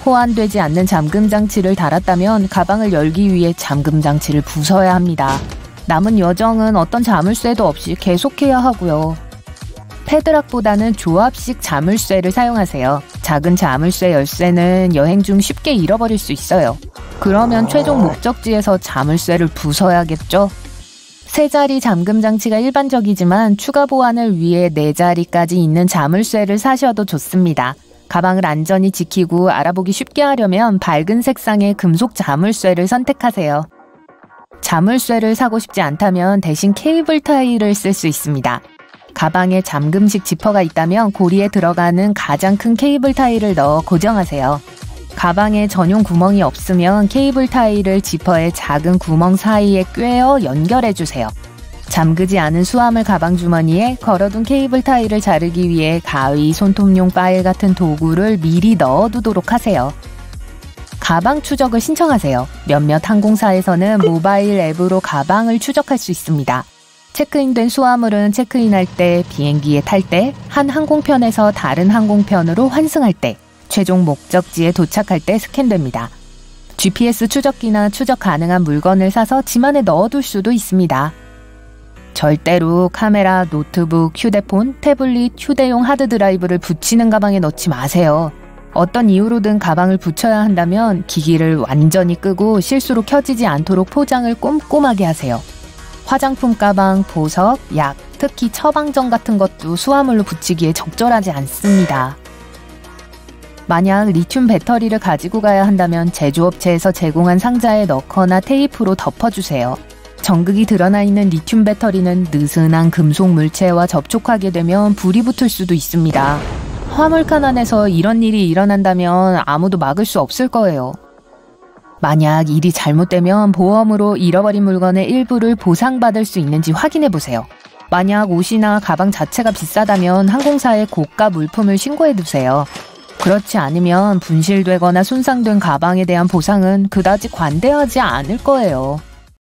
호환되지 않는 잠금 장치를 달았다면 가방을 열기 위해 잠금 장치를 부숴야 합니다. 남은 여정은 어떤 자물쇠도 없이 계속해야 하고요. 패드락보다는 조합식 자물쇠를 사용하세요. 작은 자물쇠 열쇠는 여행 중 쉽게 잃어버릴 수 있어요. 그러면 최종 목적지에서 자물쇠를 부숴야겠죠? 3자리 잠금 장치가 일반적이지만 추가 보안을 위해 4자리까지 있는 자물쇠를 사셔도 좋습니다. 가방을 안전히 지키고 알아보기 쉽게 하려면 밝은 색상의 금속 자물쇠를 선택하세요. 자물쇠를 사고 싶지 않다면 대신 케이블 타이를 쓸 수 있습니다. 가방에 잠금식 지퍼가 있다면 고리에 들어가는 가장 큰 케이블 타이를 넣어 고정하세요. 가방에 전용 구멍이 없으면 케이블 타이를 지퍼의 작은 구멍 사이에 꿰어 연결해주세요. 잠그지 않은 수화물 가방 주머니에 걸어둔 케이블 타이를 자르기 위해 가위, 손톱용 파일 같은 도구를 미리 넣어두도록 하세요. 가방 추적을 신청하세요. 몇몇 항공사에서는 모바일 앱으로 가방을 추적할 수 있습니다. 체크인된 수화물은 체크인할 때, 비행기에 탈 때, 한 항공편에서 다른 항공편으로 환승할 때, 최종 목적지에 도착할 때 스캔됩니다. GPS 추적기나 추적 가능한 물건을 사서 짐 안에 넣어둘 수도 있습니다. 절대로 카메라, 노트북, 휴대폰, 태블릿, 휴대용 하드드라이브를 붙이는 가방에 넣지 마세요. 어떤 이유로든 가방을 붙여야 한다면 기기를 완전히 끄고 실수로 켜지지 않도록 포장을 꼼꼼하게 하세요. 화장품 가방, 보석, 약, 특히 처방전 같은 것도 수화물로 붙이기에 적절하지 않습니다. 만약 리튬 배터리를 가지고 가야 한다면 제조업체에서 제공한 상자에 넣거나 테이프로 덮어주세요. 전극이 드러나 있는 리튬 배터리는 느슨한 금속 물체와 접촉하게 되면 불이 붙을 수도 있습니다. 화물칸 안에서 이런 일이 일어난다면 아무도 막을 수 없을 거예요. 만약 일이 잘못되면 보험으로 잃어버린 물건의 일부를 보상받을 수 있는지 확인해보세요. 만약 옷이나 가방 자체가 비싸다면 항공사에 고가 물품을 신고해두세요. 그렇지 않으면 분실되거나 손상된 가방에 대한 보상은 그다지 관대하지 않을 거예요.